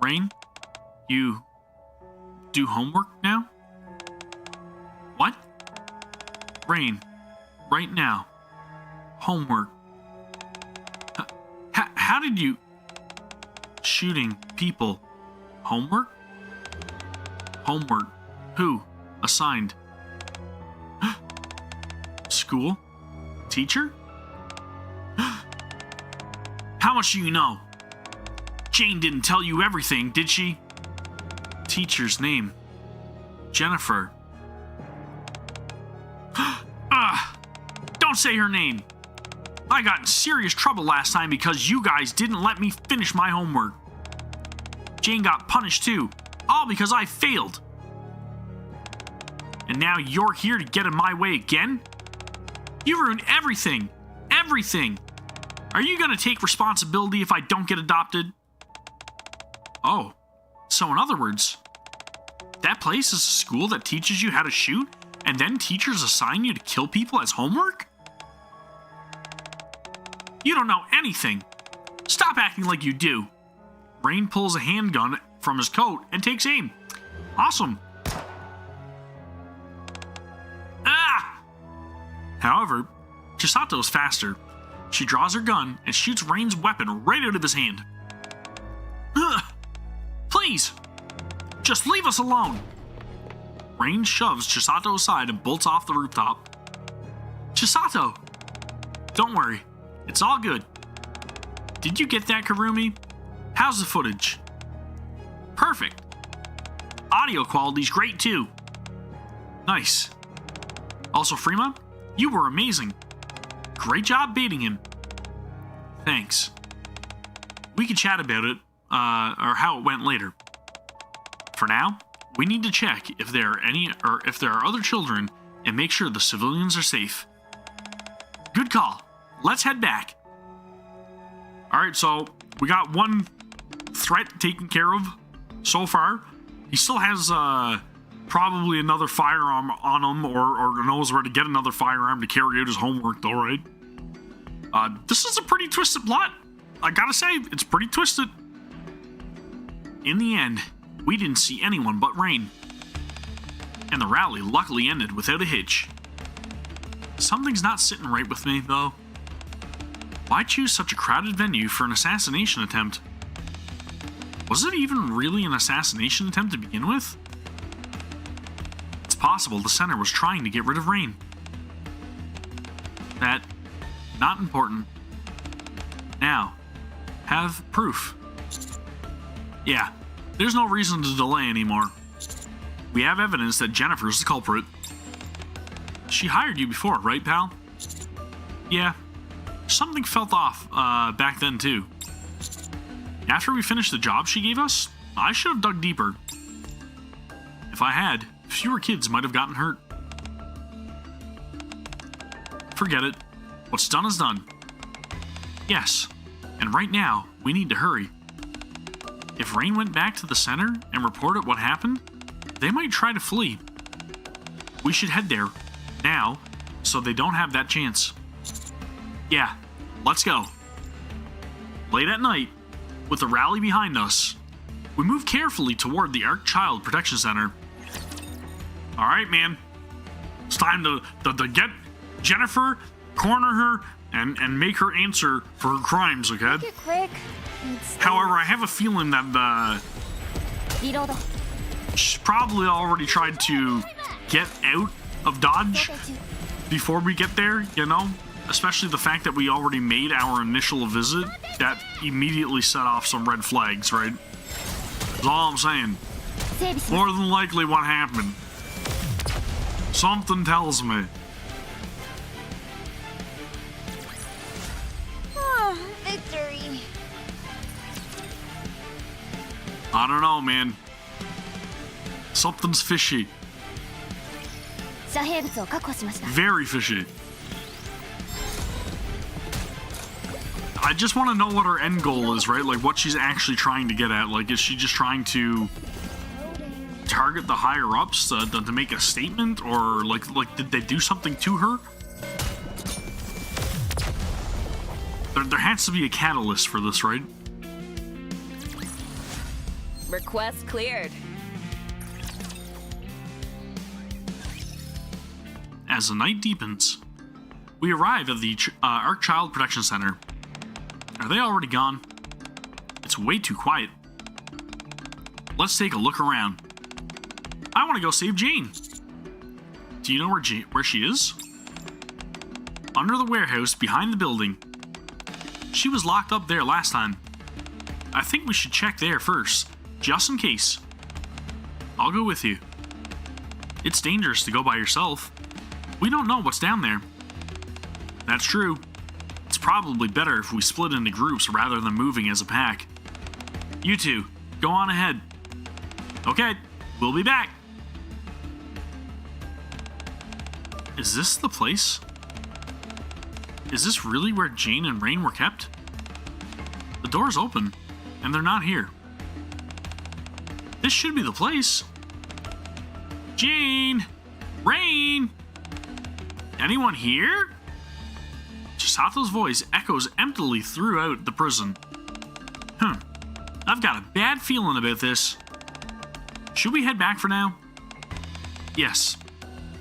Rain, you do homework now? What? Rain, right now. Homework. How did you... Shooting people. Homework? Homework. Who? Assigned. School? Teacher? How much do you know? Jane didn't tell you everything, did she? Teacher's name. Jennifer. Don't say her name. I got in serious trouble last time because you guys didn't let me finish my homework. Jane got punished too, all because I failed. And now you're here to get in my way again? You ruined everything. Everything. Are you gonna take responsibility if I don't get adopted? Oh, so in other words, that place is a school that teaches you how to shoot And then teachers assign you to kill people as homework? You don't know anything. Stop acting like you do. Rain pulls a handgun from his coat and takes aim. Awesome. Ah! However, Chisato is faster. She draws her gun and shoots Rain's weapon right out of his hand. Ugh. Please, just leave us alone. Rain shoves Chisato aside and bolts off the rooftop. Chisato! Don't worry, it's all good. Did you get that, Karumi? How's the footage? Perfect. Audio quality's great too. Nice. Also, Fremont, you were amazing. Great job baiting him. Thanks. We can chat about it, or how it went later. For now, we need to check if there are other children and make sure the civilians are safe. Good call. Let's head back. Alright, so we got one threat taken care of so far. He still has probably another firearm on him, or knows where to get another firearm to carry out his homework though, right? This is a pretty twisted plot. I gotta say, it's pretty twisted. In the end, we didn't see anyone but Rain. And the rally luckily ended without a hitch. Something's not sitting right with me, though. Why choose such a crowded venue for an assassination attempt? Was it even really an assassination attempt to begin with? It's possible the center was trying to get rid of Rain. That, not important. Now, have proof. Yeah, there's no reason to delay anymore. We have evidence that Jennifer's the culprit. She hired you before, right, pal? Yeah. Something felt off, back then, too. After we finished the job she gave us, I should have dug deeper. If I had, fewer kids might have gotten hurt. Forget it. What's done is done. Yes, and right now, we need to hurry. If Rain went back to the center and reported what happened, they might try to flee. We should head there, now, so they don't have that chance. Yeah, let's go. Late at night, with the rally behind us, we move carefully toward the Ark Child Protection Center. Alright, man. It's time to get Jennifer, corner her, and make her answer for her crimes, okay? Make it quick. However, I have a feeling that she's probably already tried to get out of Dodge before we get there, you know? Especially the fact that we already made our initial visit, that immediately set off some red flags, right? That's all I'm saying. More than likely what happened. Something tells me. Oh, victory. I don't know, man. Something's fishy. Very fishy. I just want to know what her end goal is, right? Like, what she's actually trying to get at. Like, is she just trying to target the higher-ups to make a statement? Or, like, did they do something to her? There has to be a catalyst for this, right? Request cleared. As the night deepens, we arrive at the Ark Child Protection Center. Are they already gone? It's way too quiet. Let's take a look around. I want to go save Jane. Do you know where she is? Under the warehouse behind the building. She was locked up there last time. I think we should check there first, just in case. I'll go with you. It's dangerous to go by yourself. We don't know what's down there. That's true. It's probably better if we split into groups rather than moving as a pack. You two, go on ahead. Okay, we'll be back. Is this the place? Is this really where Jane and Rain were kept? The door's open, and they're not here. This should be the place. Jane! Rain! Anyone here? Chisato's voice echoes emptily throughout the prison. I've got a bad feeling about this. Should we head back for now? Yes,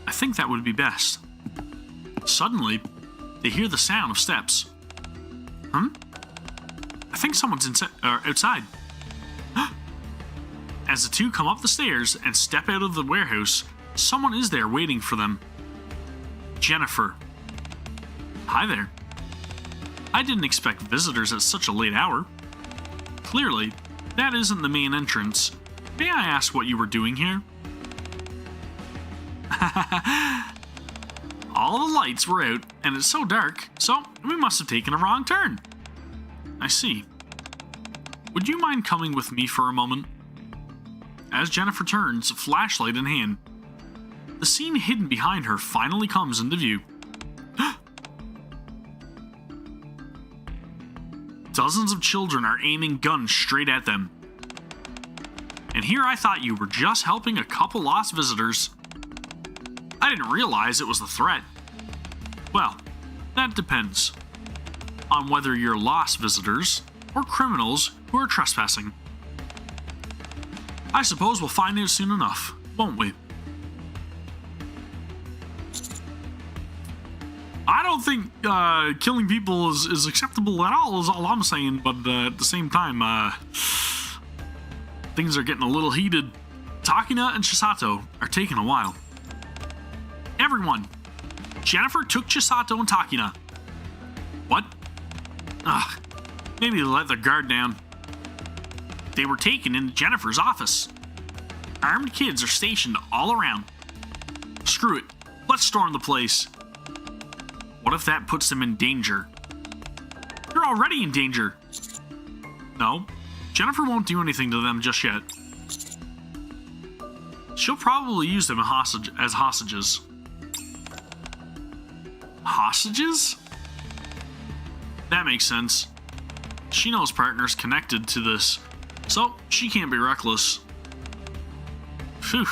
I think that would be best. Suddenly, they hear the sound of steps. I think someone's outside. As the two come up the stairs and step out of the warehouse, someone is there waiting for them. Jennifer. Hi there. I didn't expect visitors at such a late hour. Clearly, that isn't the main entrance. May I ask what you were doing here? All the lights were out, and it's so dark, so we must have taken a wrong turn. I see. Would you mind coming with me for a moment? As Jennifer turns, flashlight in hand, the scene hidden behind her finally comes into view. Dozens of children are aiming guns straight at them. And here I thought you were just helping a couple lost visitors. I didn't realize it was the threat. Well, that depends on whether you're lost visitors or criminals who are trespassing. I suppose we'll find out soon enough, won't we? I don't think killing people is acceptable at all, is all I'm saying, but at the same time, things are getting a little heated. Takina and Chisato are taking a while. Everyone, Jennifer took Chisato and Takina. What? Maybe they let their guard down. They were taken into Jennifer's office. Armed kids are stationed all around. Screw it, let's storm the place. What if that puts them in danger? They're already in danger. No, Jennifer won't do anything to them just yet. She'll probably use them as hostages. Hostages? That makes sense. She knows partners connected to this, so she can't be reckless. Phew.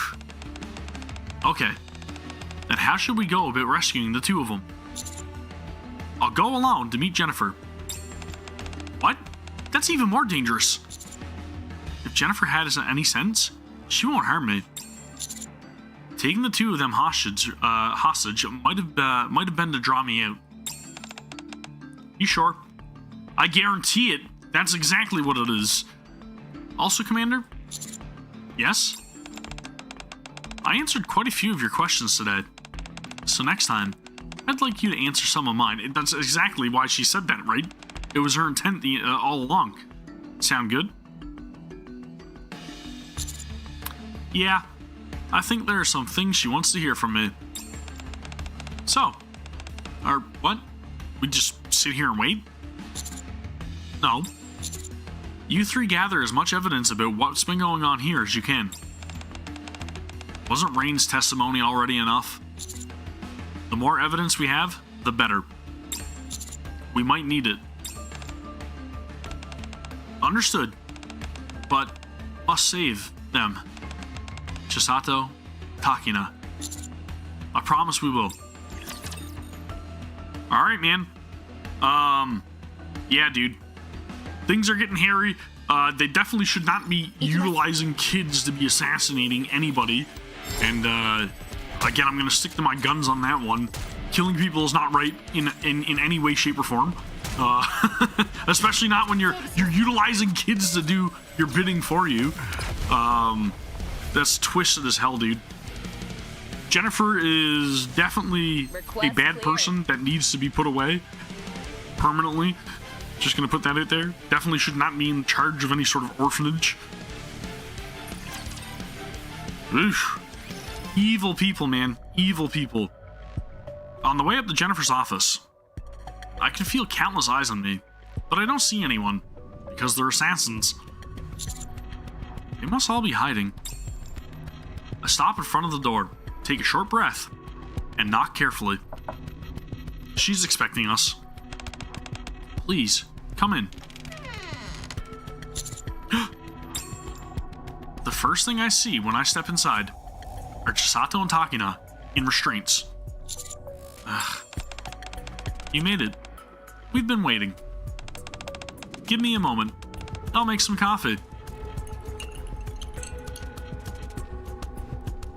Okay, then how should we go about rescuing the two of them? I'll go alone to meet Jennifer. What? That's even more dangerous. If Jennifer has any sense, she won't harm me. Taking the two of them hostage might have been to draw me out. You sure? I guarantee it. That's exactly what it is. Also, Commander? Yes? I answered quite a few of your questions today. So next time, I'd like you to answer some of mine. That's exactly why she said that, right? It was her intent all along. Sound good? Yeah, I think there are some things she wants to hear from me. So, or what? We just sit here and wait? No. You three gather as much evidence about what's been going on here as you can. Wasn't Rain's testimony already enough? The more evidence we have, the better. We might need it. Understood. But must save them. Chisato, Takina. I promise we will. Alright, man. Yeah, dude. Things are getting hairy. They definitely should not be utilizing kids to be assassinating anybody. And, again, I'm gonna stick to my guns on that one. Killing people is not right in any way, shape, or form. Especially not when you're utilizing kids to do your bidding for you. That's twisted as hell, dude. Jennifer is definitely a bad person that needs to be put away permanently. Just gonna put that out there. Definitely should not be in charge of any sort of orphanage. Oof. Evil people, man. Evil people. On the way up to Jennifer's office, I can feel countless eyes on me, but I don't see anyone, because they're assassins. They must all be hiding. I stop in front of the door, take a short breath, and knock carefully. She's expecting us. Please, come in. The first thing I see when I step inside are Chisato and Takina in restraints. Ugh. You made it. We've been waiting. Give me a moment. I'll make some coffee.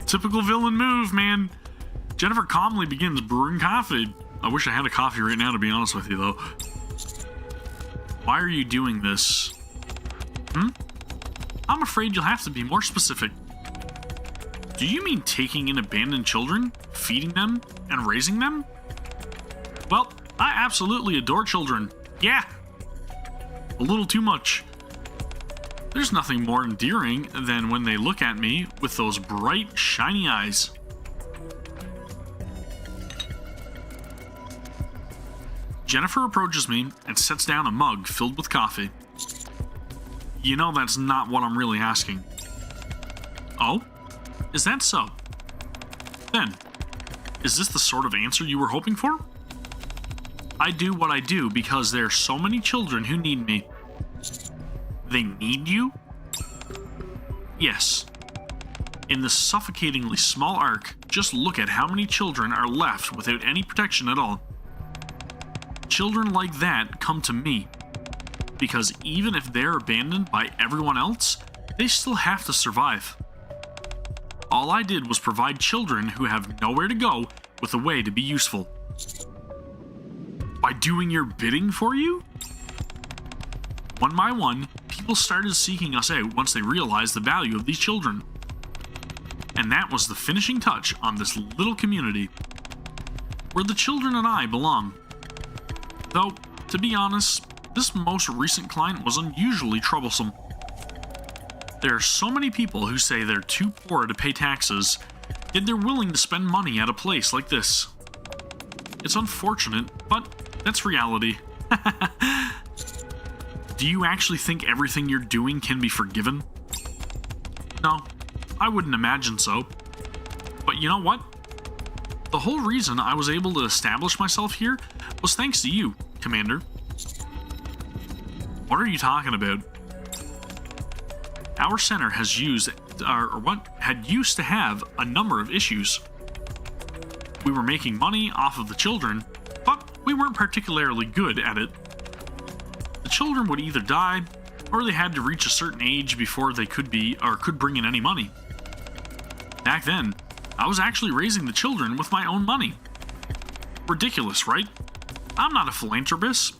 Typical villain move, man. Jennifer calmly begins brewing coffee. I wish I had a coffee right now, to be honest with you, though. Why are you doing this? I'm afraid you'll have to be more specific. Do you mean taking in abandoned children, feeding them, and raising them? Well, I absolutely adore children. Yeah. A little too much. There's nothing more endearing than when they look at me with those bright, shiny eyes. Jennifer approaches me and sets down a mug filled with coffee. You know that's not what I'm really asking. Oh? Is that so? Then, is this the sort of answer you were hoping for? I do what I do because there are so many children who need me. They need you? Yes. In this suffocatingly small Ark, just look at how many children are left without any protection at all. Children like that come to me, because even if they're abandoned by everyone else, they still have to survive. All I did was provide children who have nowhere to go with a way to be useful. By doing your bidding for you? One by one, people started seeking us out once they realized the value of these children. And that was the finishing touch on this little community, where the children and I belong. Though, to be honest, this most recent client was unusually troublesome. There are so many people who say they're too poor to pay taxes, yet they're willing to spend money at a place like this. It's unfortunate, but that's reality. Do you actually think everything you're doing can be forgiven? No, I wouldn't imagine so. But you know what? The whole reason I was able to establish myself here was thanks to you, Commander. What are you talking about? Our center had used to have a number of issues. We were making money off of the children, but we weren't particularly good at it. The children would either die, or they had to reach a certain age before they could bring in any money. Back then, I was actually raising the children with my own money. Ridiculous, right? I'm not a philanthropist.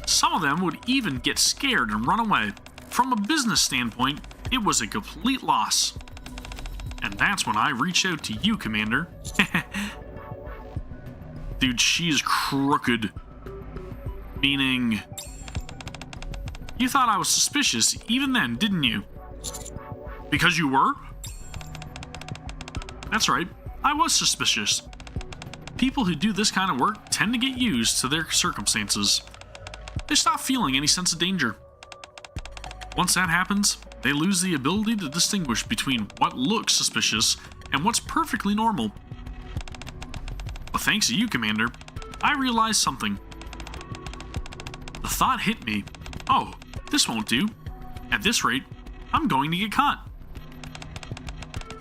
Some of them would even get scared and run away. From a business standpoint, it was a complete loss. And that's when I reached out to you, Commander. Dude, she's crooked. Meaning, you thought I was suspicious even then, didn't you? Because you were? That's right, I was suspicious. People who do this kind of work tend to get used to their circumstances. They stop feeling any sense of danger. Once that happens, they lose the ability to distinguish between what looks suspicious and what's perfectly normal. But thanks to you, Commander, I realized something. The thought hit me, oh, this won't do. At this rate, I'm going to get caught.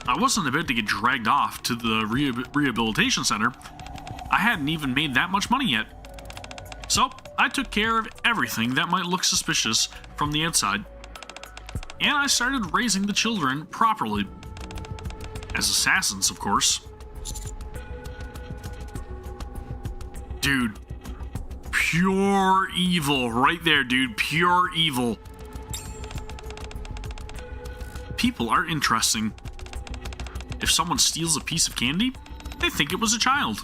I wasn't about to get dragged off to the rehabilitation center. I hadn't even made that much money yet. So, I took care of everything that might look suspicious from the outside. And I started raising the children properly. As assassins, of course. Dude. Pure evil right there, dude. Pure evil. People are interesting. If someone steals a piece of candy, they think it was a child.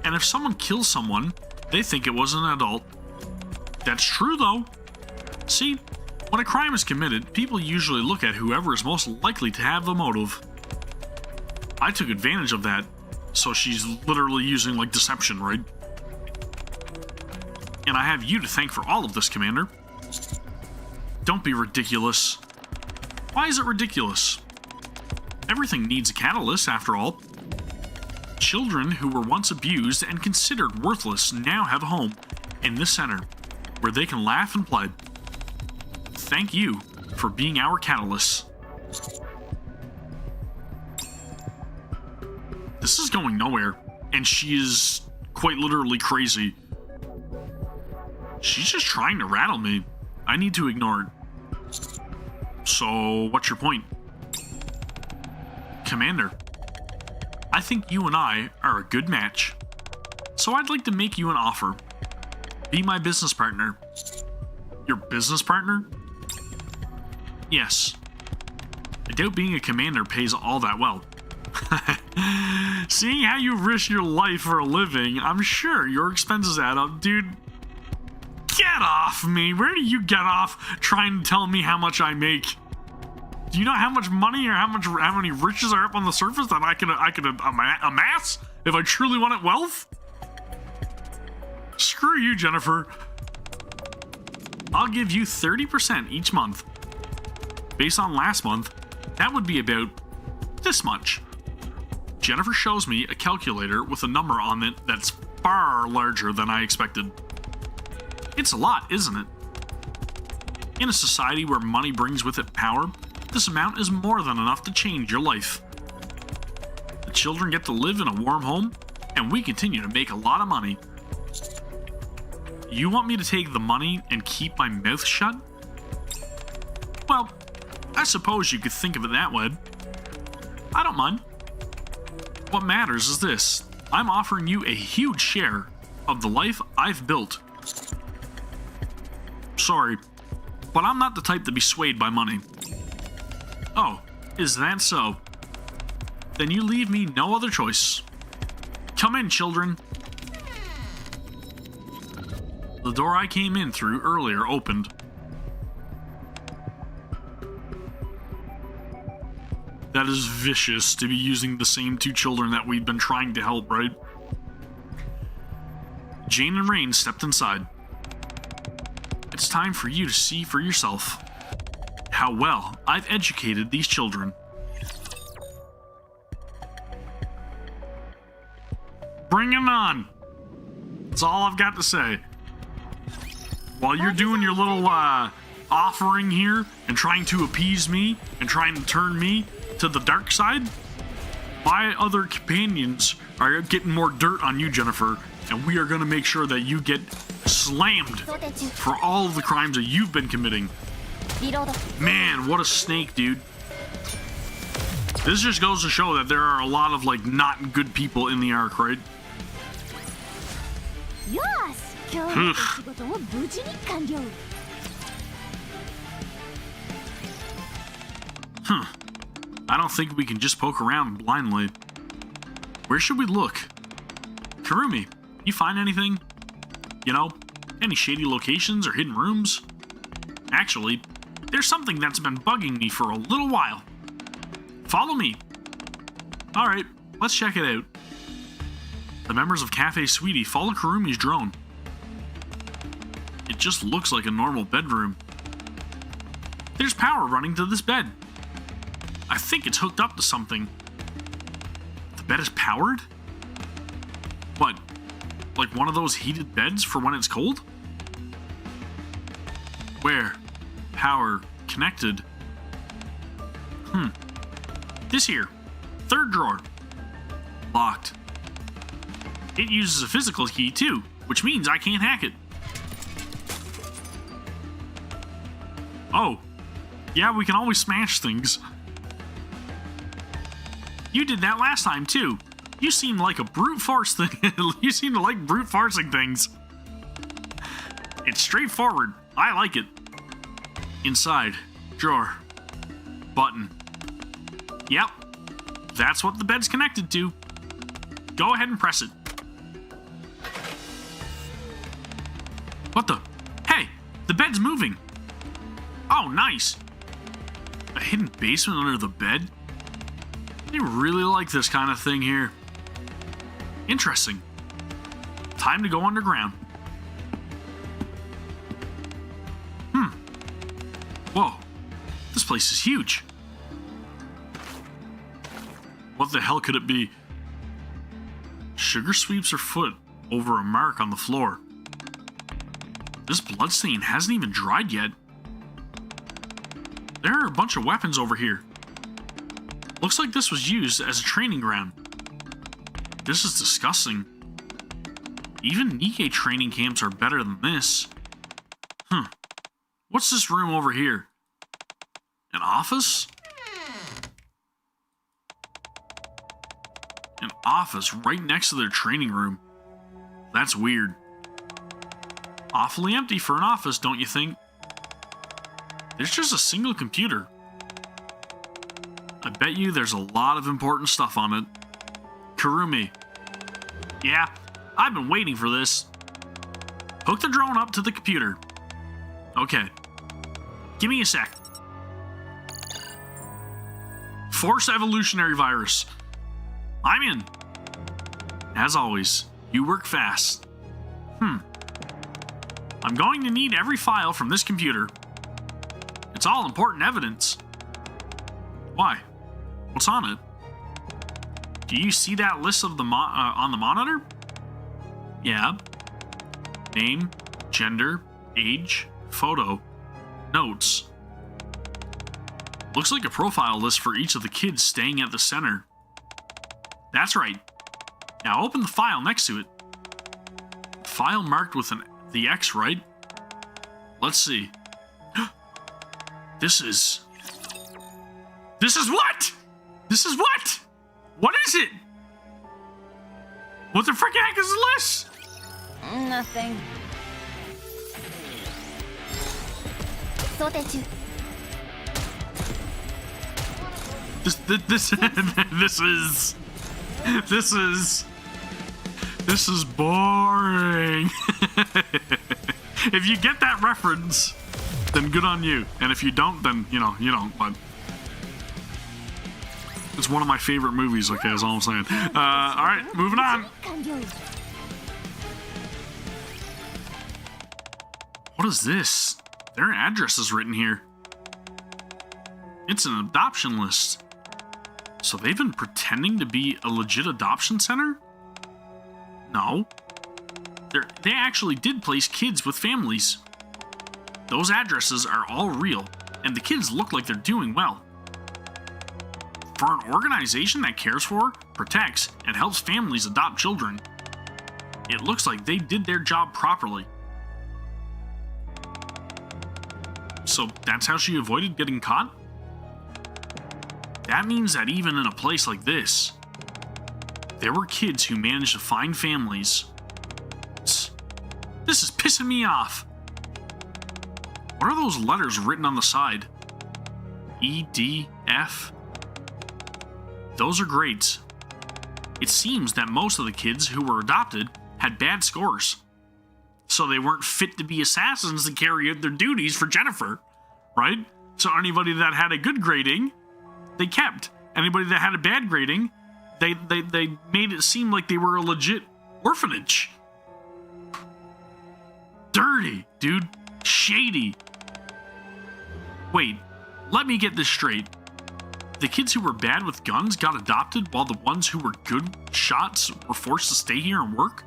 And if someone kills someone, they think it was an adult. That's true, though. See, when a crime is committed, people usually look at whoever is most likely to have the motive. I took advantage of that, so she's literally using, like, deception, right? And I have you to thank for all of this, Commander. Don't be ridiculous. Why is it ridiculous? Everything needs a catalyst, after all. Children who were once abused and considered worthless now have a home in this center, where they can laugh and play. Thank you for being our catalyst. This is going nowhere, and she is quite literally crazy. She's just trying to rattle me. I need to ignore it. So, what's your point? Commander, I think you and I are a good match. So I'd like to make you an offer. Be my business partner. Your business partner? Yes. I doubt being a commander pays all that well. Seeing how you risk your life for a living, I'm sure your expenses add up, dude. Get off me! Where do you get off trying to tell me how much I make? Do you know how much money or how many riches are up on the surface that I could amass if I truly wanted wealth? Screw you, Jennifer. I'll give you 30% each month. Based on last month, that would be about this much. Jennifer shows me a calculator with a number on it that's far larger than I expected. It's a lot, isn't it? In a society where money brings with it power, this amount is more than enough to change your life. The children get to live in a warm home, and we continue to make a lot of money. You want me to take the money and keep my mouth shut? Well, I suppose you could think of it that way. I don't mind. What matters is this. I'm offering you a huge share of the life I've built. Sorry, but I'm not the type to be swayed by money. Oh, is that so? Then you leave me no other choice. Come in, children. The door I came in through earlier opened. That is vicious to be using the same two children that we've been trying to help, right? Jane and Rain stepped inside. It's time for you to see for yourself how well I've educated these children. Bring it on! That's all I've got to say. While you're doing your little offering here and trying to appease me and trying to turn me to the dark side, my other companions are getting more dirt on you, Jennifer, and we are going to make sure that you get slammed for all of the crimes that you've been committing. Man, what a snake, dude. This just goes to show that there are a lot of, like, not good people in the Ark, right? Huh. I don't think we can just poke around blindly. Where should we look? Karumi, you find anything? You know, any shady locations or hidden rooms? Actually, there's something that's been bugging me for a little while. Follow me. Alright, let's check it out. The members of Cafe Sweetie follow Karumi's drone. It just looks like a normal bedroom. There's power running to this bed. I think it's hooked up to something. The bed is powered? What? Like one of those heated beds for when it's cold? Where? Power connected. This here. Third drawer. Locked. It uses a physical key too, which means I can't hack it. Oh. Yeah, we can always smash things. You did that last time too. You seem like a brute force thing. You seem to like brute forcing things. It's straightforward. I like it. Inside. Drawer. Button. Yep. That's what the bed's connected to. Go ahead and press it. What the? Hey! The bed's moving! Oh, nice! A hidden basement under the bed? They really like this kind of thing here. Interesting. Time to go underground. Whoa. This place is huge. What the hell could it be? Sugar sweeps her foot over a mark on the floor. This bloodstain hasn't even dried yet. There are a bunch of weapons over here. Looks like this was used as a training ground. This is disgusting. Even NIKKE training camps are better than this. What's this room over here? An office? An office right next to their training room. That's weird. Awfully empty for an office, don't you think? There's just a single computer. I bet you there's a lot of important stuff on it. Kurumi. Yeah, I've been waiting for this. Hook the drone up to the computer. Okay. Give me a sec. Force evolutionary virus. I'm in. As always, you work fast. I'm going to need every file from this computer. It's all important evidence. Why? What's on it? Do you see that list of the on the monitor? Yeah. Name, gender, age, photo, notes. Looks like a profile list for each of the kids staying at the center. That's right. Now open the file next to it. File marked with the X, right? Let's see. This is what? This is what? What is it? What the frick heck is this? Nothing. This is boring. If you get that reference, then good on you. And if you don't, then you don't. But it's one of my favorite movies. Okay, that's all I'm saying. All right, moving on. What is this? Their address is written here. It's an adoption list. So they've been pretending to be a legit adoption center? No. They actually did place kids with families. Those addresses are all real, and the kids look like they're doing well. For an organization that cares for, protects, and helps families adopt children, it looks like they did their job properly. So that's how she avoided getting caught? That means that even in a place like this, there were kids who managed to find families. This is pissing me off. What are those letters written on the side? E, D, F? Those are grades. It seems that most of the kids who were adopted had bad scores. So they weren't fit to be assassins to carry out their duties for Jennifer, right? So anybody that had a good grading, they kept. Anybody that had a bad grading, they made it seem like they were a legit orphanage. Dirty, dude. Shady. Wait, let me get this straight. The kids who were bad with guns got adopted while the ones who were good shots were forced to stay here and work?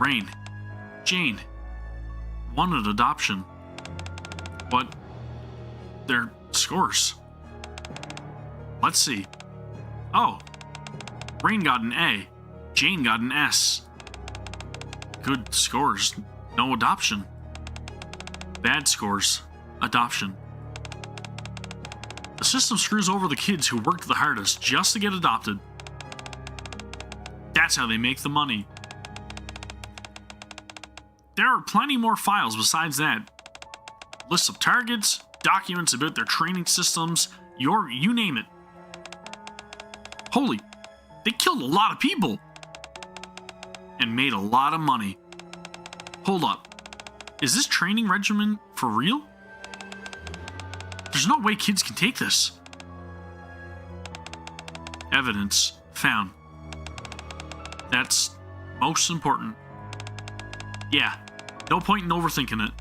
Rain. Jane. Wanted adoption. What? Their scores. Let's see. Oh. Rain got an A. Jane got an S. Good scores. No adoption. Bad scores. Adoption. The system screws over the kids who worked the hardest just to get adopted. That's how they make the money. There are plenty more files besides that. Lists of targets, documents about their training systems, you name it. Holy, they killed a lot of people. And made a lot of money. Hold up. Is this training regimen for real? There's no way kids can take this. Evidence found. That's most important. Yeah, no point in overthinking it.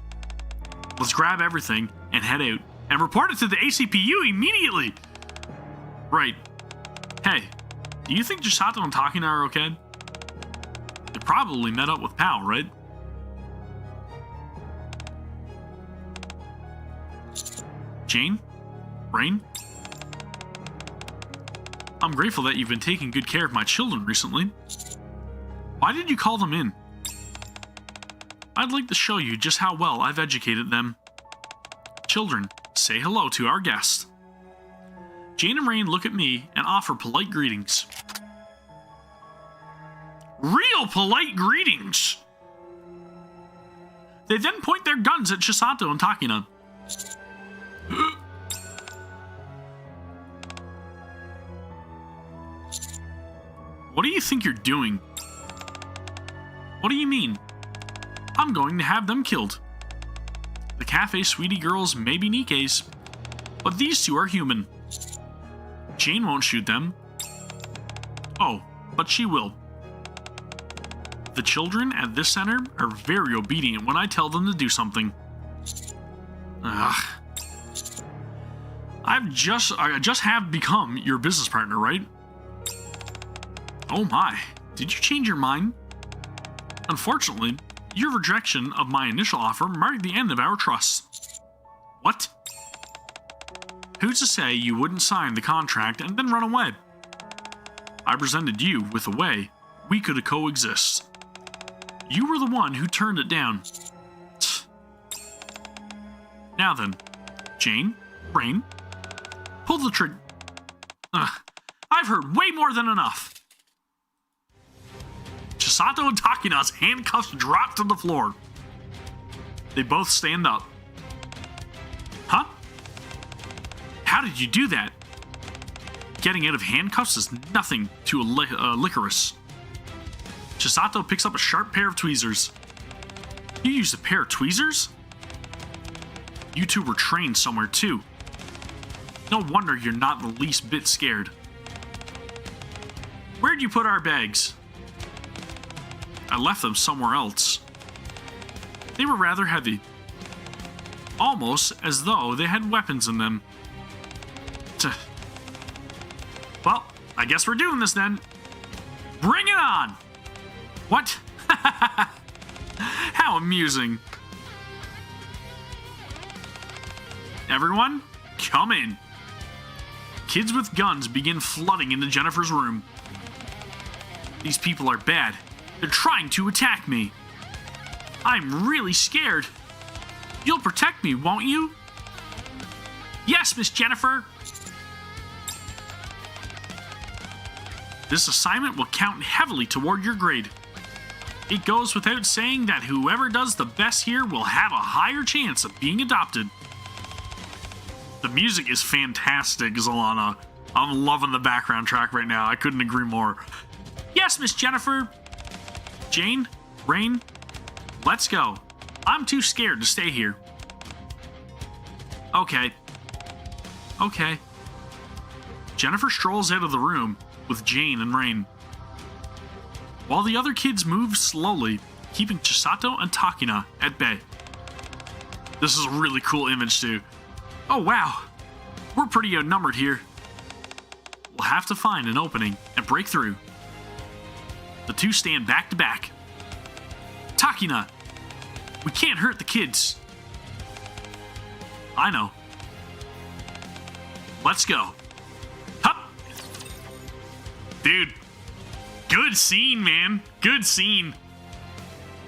Let's grab everything and head out and report it to the ACPU immediately. Right. Hey, do you think Chisato and Takina are okay? They probably met up with Pal, right? Jane? Rain? I'm grateful that you've been taking good care of my children recently. Why did you call them in? I'd like to show you just how well I've educated them. Children, say hello to our guest. Jane and Rain look at me and offer polite greetings. Real polite greetings! They then point their guns at Chisato and Takina. What do you think you're doing? What do you mean? I'm going to have them killed. The cafe sweetie girls may be NIKKEs, but these two are human. Jane won't shoot them. Oh, but she will. The children at this center are very obedient when I tell them to do something. Ugh. I just have become your business partner, right? Oh my, did you change your mind? Unfortunately, your rejection of my initial offer marked the end of our trust. What? Who's to say you wouldn't sign the contract and then run away? I presented you with a way we could coexist. You were the one who turned it down. Now then, Jane, Rain, pull the trigger. I've heard way more than enough. Chisato and Takina's handcuffs drop to the floor. They both stand up. Huh? How did you do that? Getting out of handcuffs is nothing to a licorice. Chisato picks up a sharp pair of tweezers. You used a pair of tweezers? You two were trained somewhere too. No wonder you're not the least bit scared. Where'd you put our bags? I left them somewhere else. They were rather heavy. Almost as though they had weapons in them. Well, I guess we're doing this then. Bring it on! What? How amusing. Everyone, come in. Kids with guns begin flooding into Jennifer's room. These people are bad. They're trying to attack me. I'm really scared. You'll protect me, won't you? Yes, Miss Jennifer. This assignment will count heavily toward your grade. It goes without saying that whoever does the best here will have a higher chance of being adopted. The music is fantastic, Zalana. I'm loving the background track right now. I couldn't agree more. Yes, Miss Jennifer. Jane, Rain, let's go. I'm too scared to stay here. Okay. Okay. Jennifer strolls out of the room with Jane and Rain, while the other kids move slowly, keeping Chisato and Takina at bay. This is a really cool image too. Oh wow, we're pretty outnumbered here. We'll have to find an opening and break through. The two stand back to back. Takina, we can't hurt the kids. I know. Let's go. Hup! Dude, good scene, man. Good scene.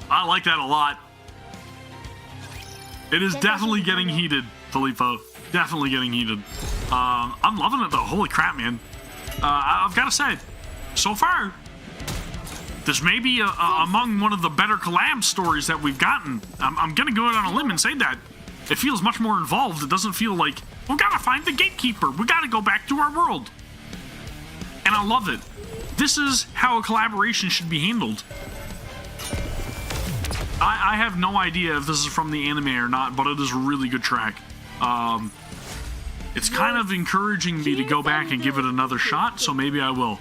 I like that a lot. It is definitely getting heated, Filippo. Definitely getting heated. I'm loving it though. Holy crap, man. I've got to say, so far, this may be among one of the better collab stories that we've gotten. I'm going to go out on a limb and say that. It feels much more involved. It doesn't feel like, we got to find the gatekeeper. We got to go back to our world. And I love it. This is how a collaboration should be handled. I have no idea if this is from the anime or not, but it is a really good track. It's kind of encouraging me to go back and give it another shot, so maybe I will.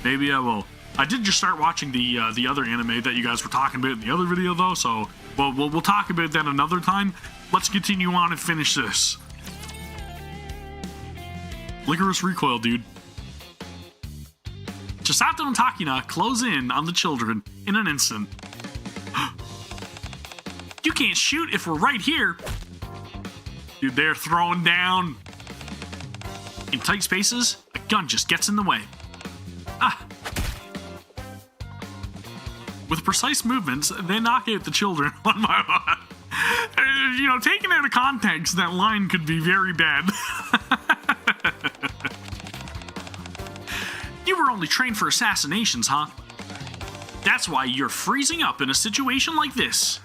Maybe I will. I did just start watching the other anime that you guys were talking about in the other video, though, so we'll talk about that another time. Let's continue on and finish this. Licorice Recoil, dude. Chisato and Takina close in on the children in an instant. You can't shoot if we're right here. Dude, they're throwing down. In tight spaces, a gun just gets in the way. Ah. With precise movements, they knock out the children one by one. You know, taken out of context, that line could be very bad. You were only trained for assassinations, huh? That's why you're freezing up in a situation like this.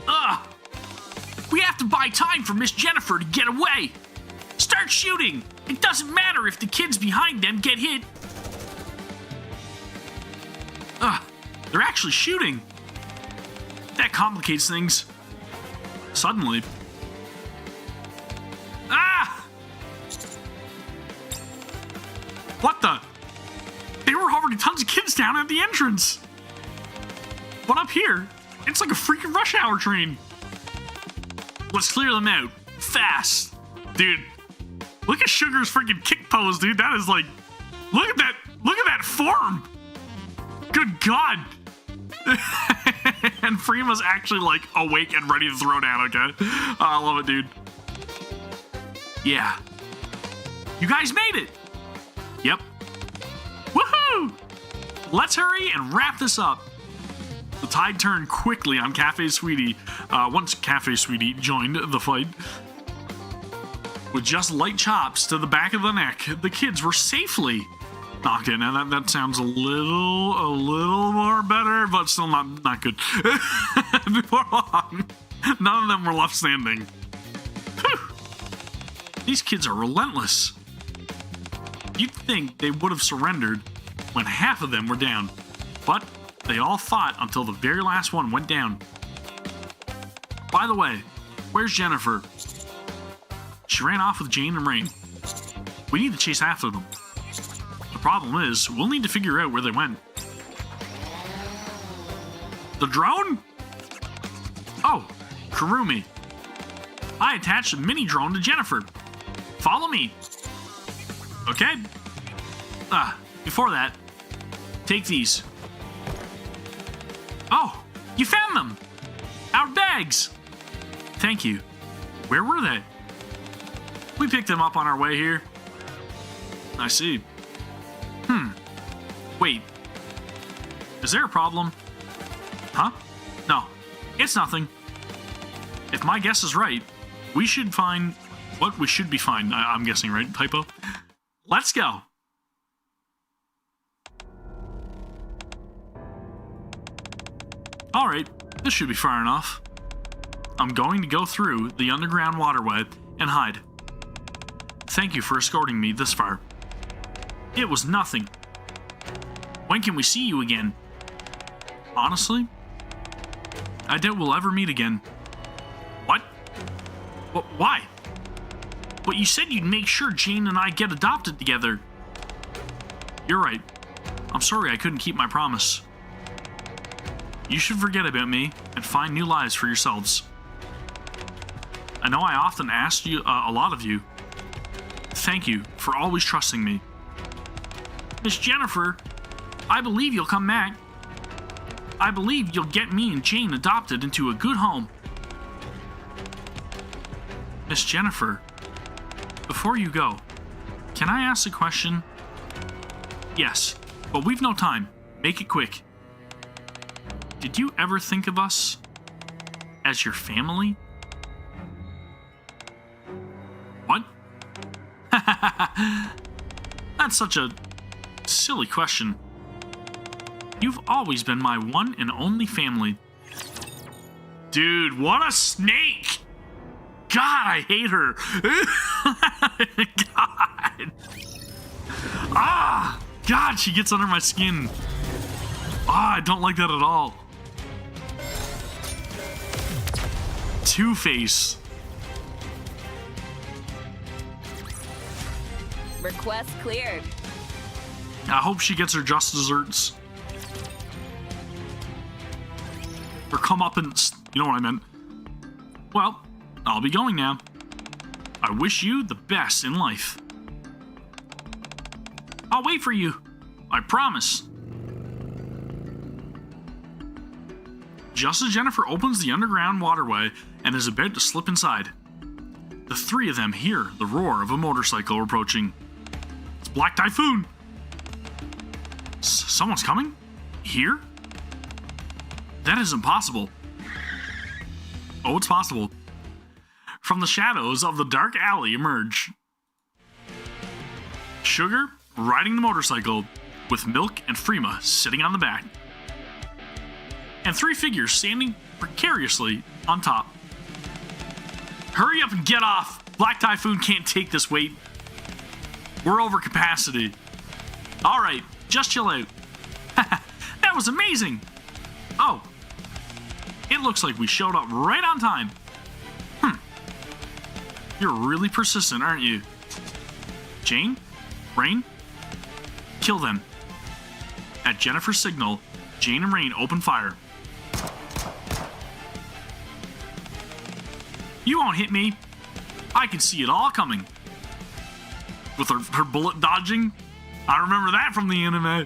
Ugh! We have to buy time for Miss Jennifer to get away! Start shooting! It doesn't matter if the kids behind them get hit. Ugh! They're actually shooting! That complicates things. Suddenly. Ah! What the? They were hovering tons of kids down at the entrance. But up here, it's like a freaking rush hour train. Let's clear them out. Fast. Dude, look at Sugar's freaking kick pose, dude. That is like, look at that form. Good God. And Freema's actually like awake and ready to throw down, okay? I love it, dude. Yeah. You guys made it. Yep. Woohoo! Let's hurry and wrap this up. The tide turned quickly on Cafe Sweetie once Cafe Sweetie joined the fight. With just light chops to the back of the neck, the kids were safely knocked in. Now that sounds a little more better, but still not good. Before long, none of them were left standing. Whew. These kids are relentless. You'd think they would have surrendered when half of them were down, but they all fought until the very last one went down. By the way, where's Jennifer? She ran off with Jane and Rain. We need to chase after them. The problem is, we'll need to figure out where they went. The drone? Oh, Kurumi. I attached a mini drone to Jennifer. Follow me. Okay? Before that, take these. Oh, you found them! Our bags! Thank you. Where were they? We picked them up on our way here. I see. Wait. Is there a problem? Huh? No, it's nothing. If my guess is right, we should find what we should be fine. I'm guessing, right? Typo? Let's go. Alright, this should be far enough. I'm going to go through the underground waterway and hide. Thank you for escorting me this far. It was nothing. When can we see you again? Honestly, I doubt we'll ever meet again. What? Why? But you said you'd make sure Jane and I get adopted together. You're right. I'm sorry I couldn't keep my promise. You should forget about me and find new lives for yourselves. I know I often asked you, a lot of you. Thank you for always trusting me. Miss Jennifer, I believe you'll come back. I believe you'll get me and Jane adopted into a good home. Miss Jennifer, before you go, can I ask a question? Yes, but we've no time. Make it quick. Did you ever think of us as your family? What? That's such a silly question. You've always been my one and only family. Dude, what a snake! God, I hate her. God. God, she gets under my skin. I don't like that at all. Two-Face. Request cleared. I hope she gets her just desserts. Or comeuppance, you know what I meant. Well, I'll be going now. I wish you the best in life. I'll wait for you. I promise. Just as Jennifer opens the underground waterway and is about to slip inside, the three of them hear the roar of a motorcycle approaching. It's Black Typhoon! Someone's coming? Here? That isn't possible. Oh, it's possible. From the shadows of the dark alley emerge Sugar riding the motorcycle, with Milk and Freema sitting on the back, and 3 figures standing precariously on top. Hurry up and get off! Black Typhoon can't take this weight. We're over capacity. Alright, just chill out. That was amazing! Oh. It looks like we showed up right on time. You're really persistent, aren't you? Jane? Rain? Kill them. At Jennifer's signal, Jane and Rain open fire. You won't hit me. I can see it all coming. With her bullet dodging. I remember that from the anime.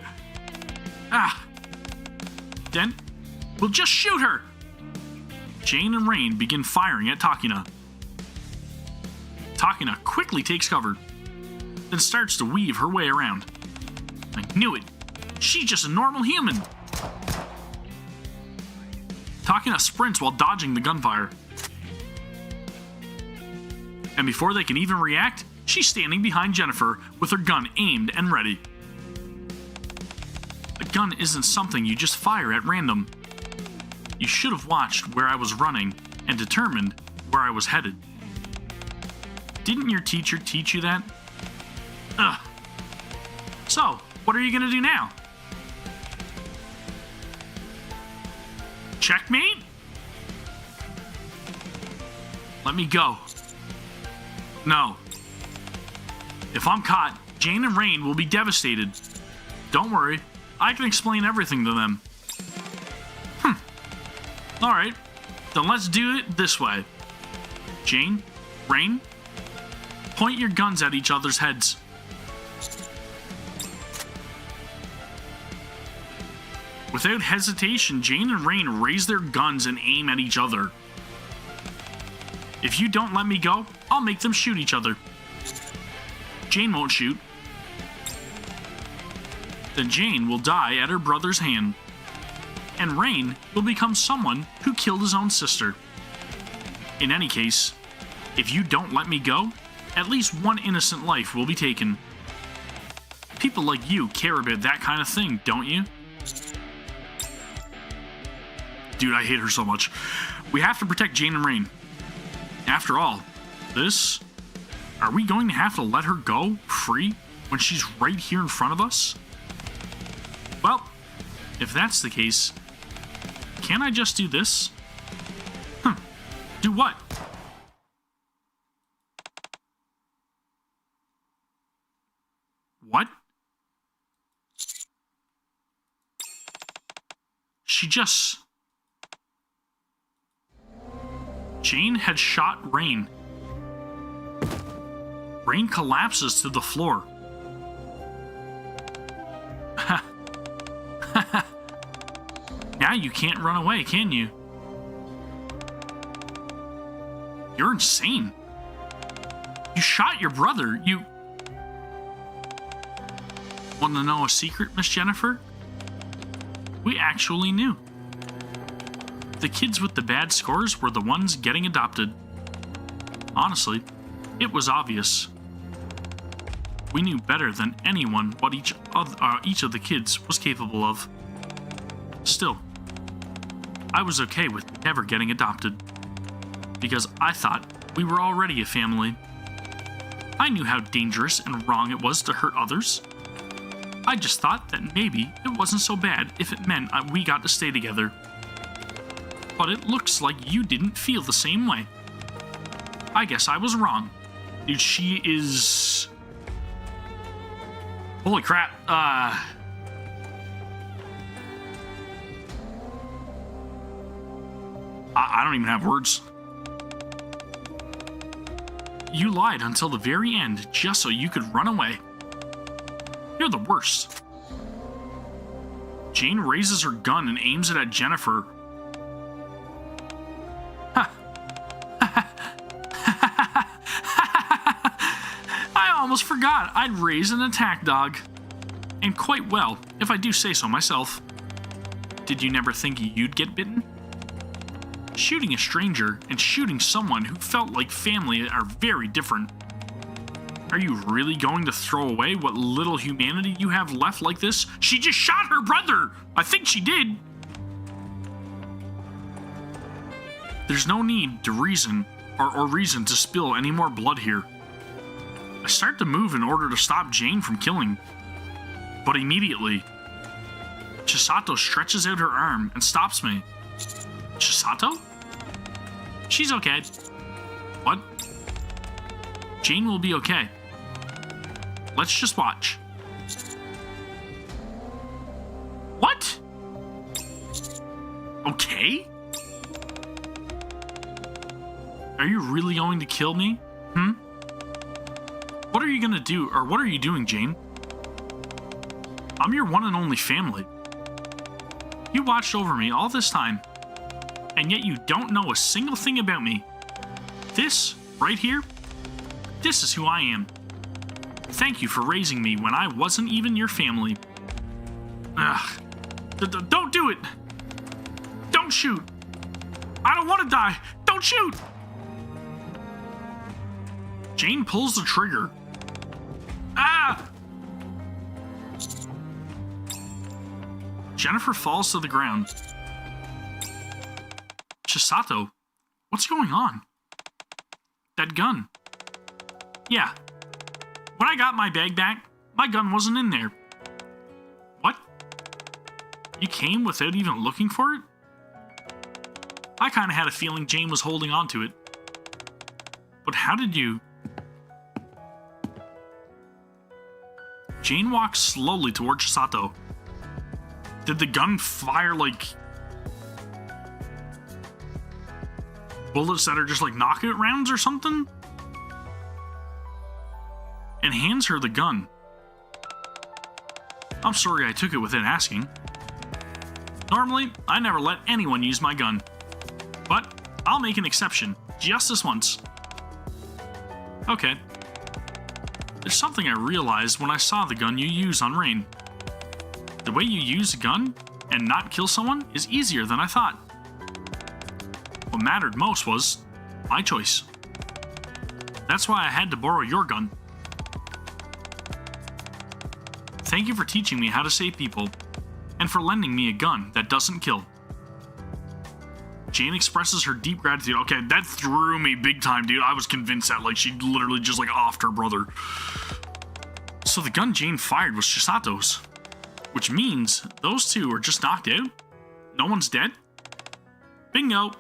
Then, we'll just shoot her. Jane and Rain begin firing at Takina. Takina quickly takes cover, then starts to weave her way around. I knew it. She's just a normal human. Takina sprints while dodging the gunfire. And before they can even react, she's standing behind Jennifer with her gun aimed and ready. A gun isn't something you just fire at random. You should have watched where I was running and determined where I was headed. Didn't your teacher teach you that? Ugh. So, what are you gonna do now? Checkmate? Let me go. No. If I'm caught, Jane and Rain will be devastated. Don't worry, I can explain everything to them. Alright, then let's do it this way. Jane, Rain, point your guns at each other's heads. Without hesitation, Jane and Rain raise their guns and aim at each other. If you don't let me go, I'll make them shoot each other. Jane won't shoot. Then Jane will die at her brother's hand. And Rain will become someone who killed his own sister. In any case, if you don't let me go, at least one innocent life will be taken. People like you care about that kind of thing, don't you? Dude, I hate her so much. We have to protect Jane and Rain. After all, this... Are we going to have to let her go free when she's right here in front of us? Well, if that's the case, can't I just do this? Do what? What? She just... Jane had shot Rain. Rain collapses to the floor. Now you can't run away, can you? You're insane. You shot your brother. You... Want to know a secret, Miss Jennifer? We actually knew. The kids with the bad scores were the ones getting adopted. Honestly, it was obvious. We knew better than anyone what each of the kids was capable of. Still, I was okay with never getting adopted, because I thought we were already a family. I knew how dangerous and wrong it was to hurt others. I just thought that maybe it wasn't so bad if it meant we got to stay together. But it looks like you didn't feel the same way. I guess I was wrong. Dude, she is... Holy crap. I don't even have words. You lied until the very end just so you could run away. You're the worst. Jane raises her gun and aims it at Jennifer. I almost forgot. I'd raise an attack dog. And quite well, if I do say so myself. Did you never think you'd get bitten? Shooting a stranger and shooting someone who felt like family are very different. Are you really going to throw away what little humanity you have left like this? She just shot her brother! I think she did. There's no need to reason or reason to spill any more blood here. I start to move in order to stop Jane from killing. But immediately, Chisato stretches out her arm and stops me. Chisato? She's okay. What? Jane will be okay. Let's just watch. What? Okay? Are you really going to kill me? What are you gonna do, or what are you doing, Jane? I'm your one and only family. You watched over me all this time, and yet you don't know a single thing about me. This, right here, this is who I am. Thank you for raising me when I wasn't even your family. Ugh. Don't do it! Don't shoot! I don't want to die! Don't shoot! Jane pulls the trigger. Ah! Jennifer falls to the ground. Chisato, what's going on? That gun. Yeah. When I got my bag back, my gun wasn't in there. What? You came without even looking for it? I kinda had a feeling Jane was holding on to it. But how did you... Jane walks slowly toward Chisato. Did the gun fire, like, bullets that are just like knockout rounds or something? And hands her the gun. I'm sorry I took it without asking. Normally, I never let anyone use my gun. But I'll make an exception, just this once. Okay. There's something I realized when I saw the gun you use on Rain. The way you use a gun and not kill someone is easier than I thought. What mattered most was my choice. That's why I had to borrow your gun. Thank you for teaching me how to save people, and for lending me a gun that doesn't kill. Jane expresses her deep gratitude. Okay, that threw me big time, dude. I was convinced that, like, she literally just, like, offed her brother. So the gun Jane fired was Chisato's. Which means those two are just knocked out? No one's dead? Bingo.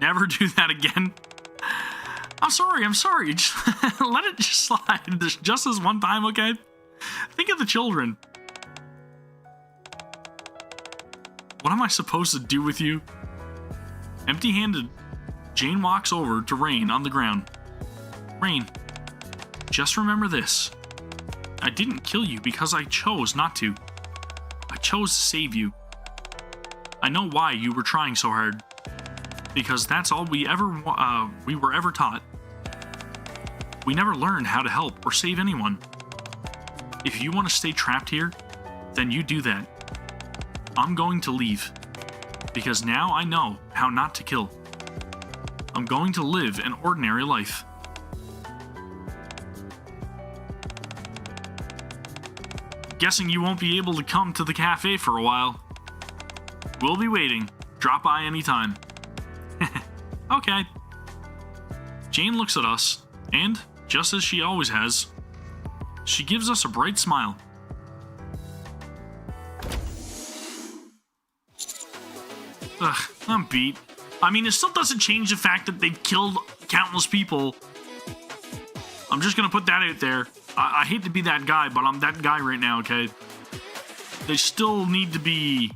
Never do that again. I'm sorry. Just let it just slide. Just this one time, okay? Think of the children. What am I supposed to do with you? Empty-handed, Jane walks over to Rain on the ground. Rain, just remember this. I didn't kill you because I chose not to. I chose to save you. I know why you were trying so hard. Because that's all we were ever taught. We never learned how to help or save anyone. If you want to stay trapped here, then you do that. I'm going to leave. Because now I know how not to kill. I'm going to live an ordinary life. Guessing you won't be able to come to the cafe for a while. We'll be waiting. Drop by anytime. Okay. Jane looks at us, and, just as she always has, she gives us a bright smile. Ugh, I'm beat. I mean, it still doesn't change the fact that they've killed countless people. I'm just gonna put that out there. I hate to be that guy, but I'm that guy right now, okay? They still need to be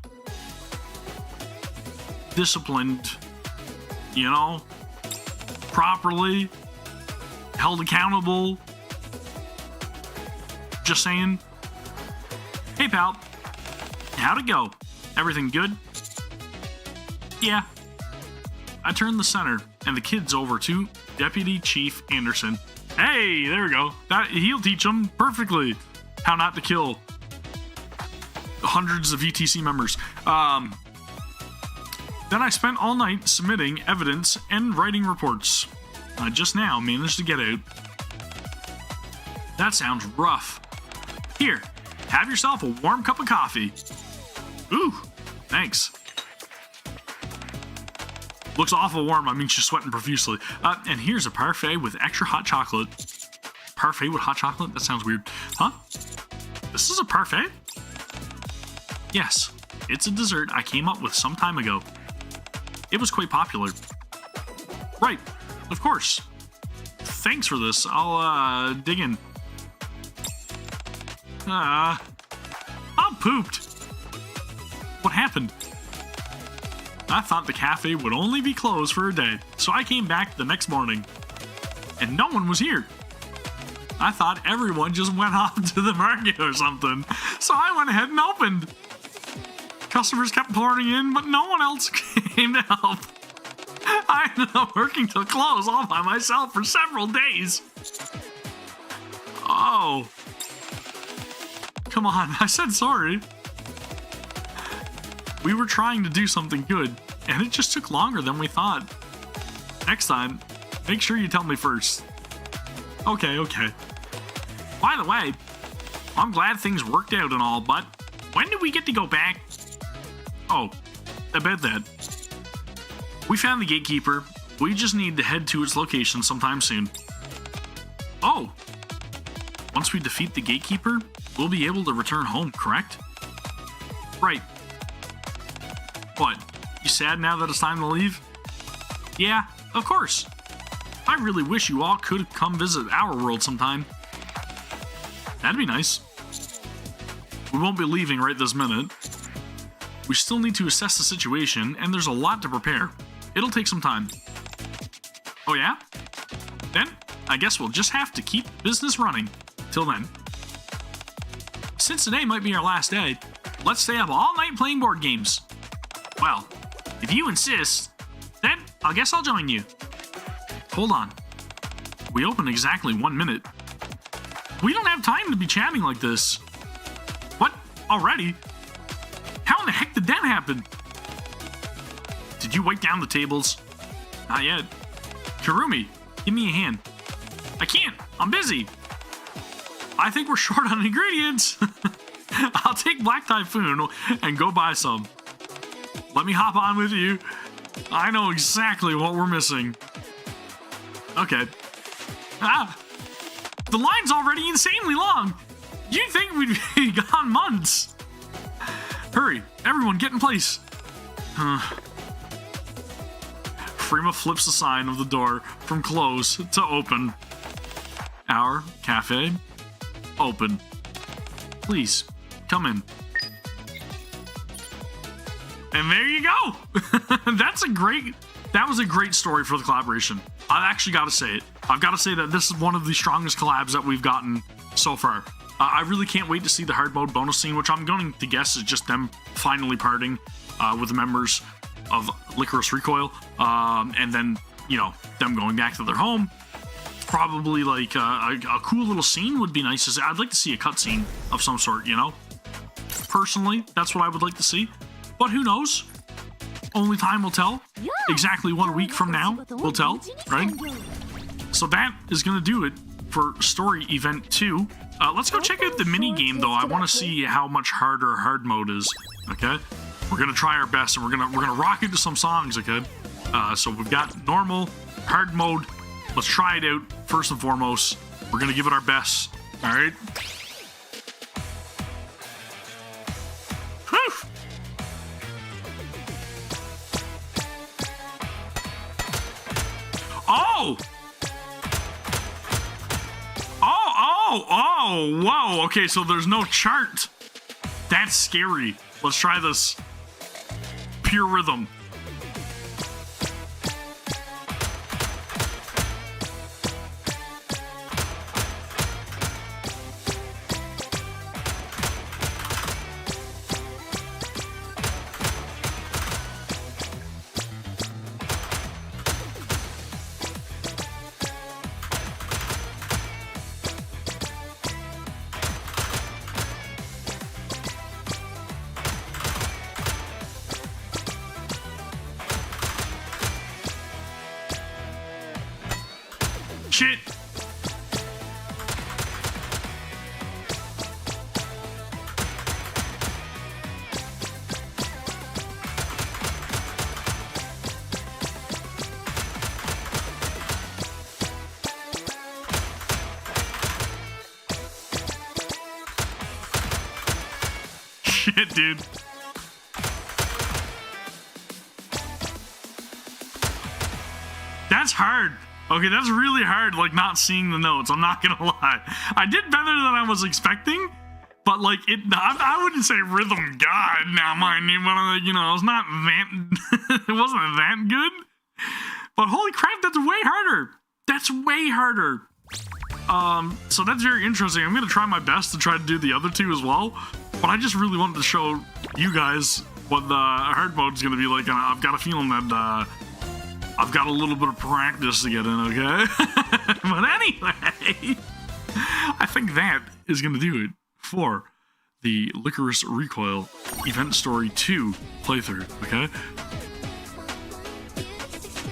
disciplined, you know? Properly. Held accountable. Just saying. Hey, pal. How'd it go? Everything good? Yeah. I turned the center and the kids over to Deputy Chief Anderson. Hey, there we go. He'll teach them perfectly how not to kill hundreds of ETC members. Then I spent all night submitting evidence and writing reports. I just now managed to get out. That sounds rough. Here, have yourself a warm cup of coffee. Ooh, thanks. Looks awful warm. I mean, she's sweating profusely. And here's a parfait with extra hot chocolate. Parfait with hot chocolate? That sounds weird. Huh? This is a parfait? Yes, it's a dessert I came up with some time ago. It was quite popular. Right, of course. Thanks for this. I'll, dig in. I'm pooped. What happened? I thought the cafe would only be closed for a day, so I came back the next morning. And no one was here. I thought everyone just went off to the market or something, so I went ahead and opened. Customers kept pouring in, but no one else came to help. I ended up working till close all by myself for several days. Oh. Come on, I said sorry. We were trying to do something good, and it just took longer than we thought. Next time, make sure you tell me first. Okay. By the way, I'm glad things worked out and all, but when do we get to go back? Oh, about that. We found the gatekeeper. We just need to head to its location sometime soon. Oh. Once we defeat the gatekeeper, we'll be able to return home, correct? Right. What? You sad now that it's time to leave? Yeah, of course. I really wish you all could come visit our world sometime. That'd be nice. We won't be leaving right this minute. We still need to assess the situation, and there's a lot to prepare. It'll take some time. Oh yeah? Then, I guess we'll just have to keep business running. Till then. Since today might be our last day, let's stay up all night playing board games. Well, if you insist, then I guess I'll join you. Hold on. We open exactly 1 minute. We don't have time to be chatting like this. What? Already? How in the heck did that happen? Did you wipe down the tables? Not yet. Karumi, give me a hand. I can't. I'm busy. I think we're short on ingredients. I'll take Black Typhoon and go buy some. Let me hop on with you. I know exactly what we're missing. Okay. The line's already insanely long. You'd think we'd be gone months. Hurry, everyone get in place. Frima flips the sign of the door from close to open. Our cafe, open. Please, come in. And there you go. That was a great story for the collaboration. I've actually got to say it. I've got to say that this is one of the strongest collabs that we've gotten so far. I really can't wait to see the hard mode bonus scene, which I'm going to guess is just them finally parting with the members of Licorice Recoil, and then, you know, them going back to their home. Probably like a cool little scene would be nice. I'd like to see a cutscene of some sort, you know? Personally, that's what I would like to see. But who knows? Only time will tell. Exactly 1 week from now will tell, right? So that is going to do it for Story Event 2. Let's go check out the mini game, though. I want to see how much harder hard mode is. Okay, we're gonna try our best, and we're gonna rock into some songs. Okay, so we've got normal, hard mode. Let's try it out first and foremost. We're gonna give it our best. All right. Whew. Oh! Oh, wow. Okay, so there's no chart. That's scary. Let's try this. Pure rhythm. Shit. Shit, dude. That's hard. Okay, that's really hard, like, not seeing the notes. I'm not gonna lie. I did better than I was expecting, but, like, I wouldn't say rhythm god now, mind you, but, you know, it's not that, it wasn't that good. But holy crap, that's way harder. That's way harder. So that's very interesting. I'm gonna try my best to try to do the other two as well, but I just really wanted to show you guys what the hard mode is gonna be like, and I've got a feeling that, I've got a little bit of practice to get in, okay? But anyway, I think that is going to do it for the Licorice Recoil Event Story 2 playthrough, okay?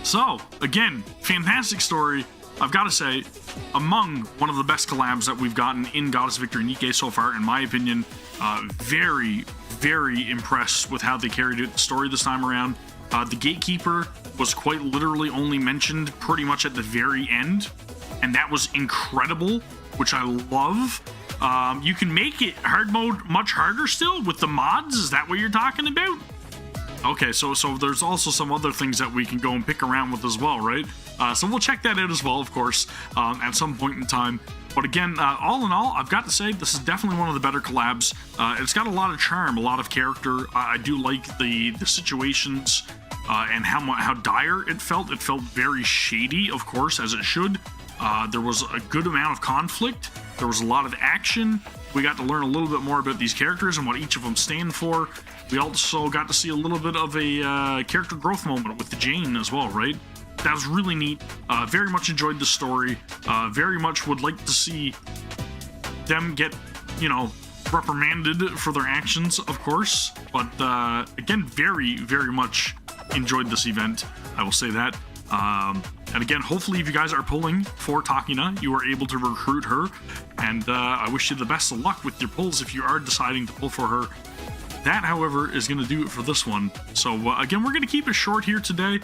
So, again, fantastic story. I've got to say, among one of the best collabs that we've gotten in Goddess Victory NIKKE so far, in my opinion. Very, very impressed with how they carried the story this time around. The Gatekeeper was quite literally only mentioned pretty much at the very end, and that was incredible, which I love. You can make it hard mode much harder still with the mods. Is that what you're talking about? Okay, so there's also some other things that we can go and pick around with as well, right? So we'll check that out as well, of course, at some point in time. But again, all in all, I've got to say, this is definitely one of the better collabs. It's got a lot of charm, a lot of character. I do like the situations and how dire it felt. It felt very shady, of course, as it should. There was a good amount of conflict. There was a lot of action. We got to learn a little bit more about these characters and what each of them stand for. We also got to see a little bit of a character growth moment with Jane as well, right? That was really neat. Very much enjoyed the story. Very much would like to see them get, you know, reprimanded for their actions, of course. But again, very, very much enjoyed this event. I will say that. And again, hopefully if you guys are pulling for Takina, you are able to recruit her. And I wish you the best of luck with your pulls if you are deciding to pull for her. That, however, is going to do it for this one. So again, we're going to keep it short here today.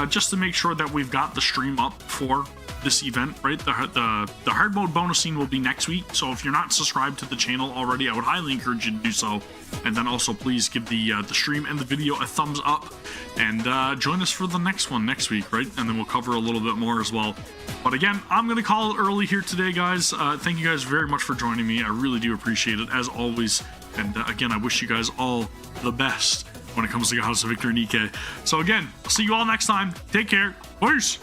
Just to make sure that we've got the stream up for this event, right? The hard mode bonus scene will be next week, so if you're not subscribed to the channel already, I would highly encourage you to do so. And then also please give the stream and the video a thumbs up, and join us for the next one next week, right? And then we'll cover a little bit more as well. But again, I'm gonna call it early here today, guys. Thank you guys very much for joining me. I really do appreciate it, as always. And again, I wish you guys all the best when it comes to Goddess Victory NIKKE. So again, I'll see you all next time. Take care. Peace.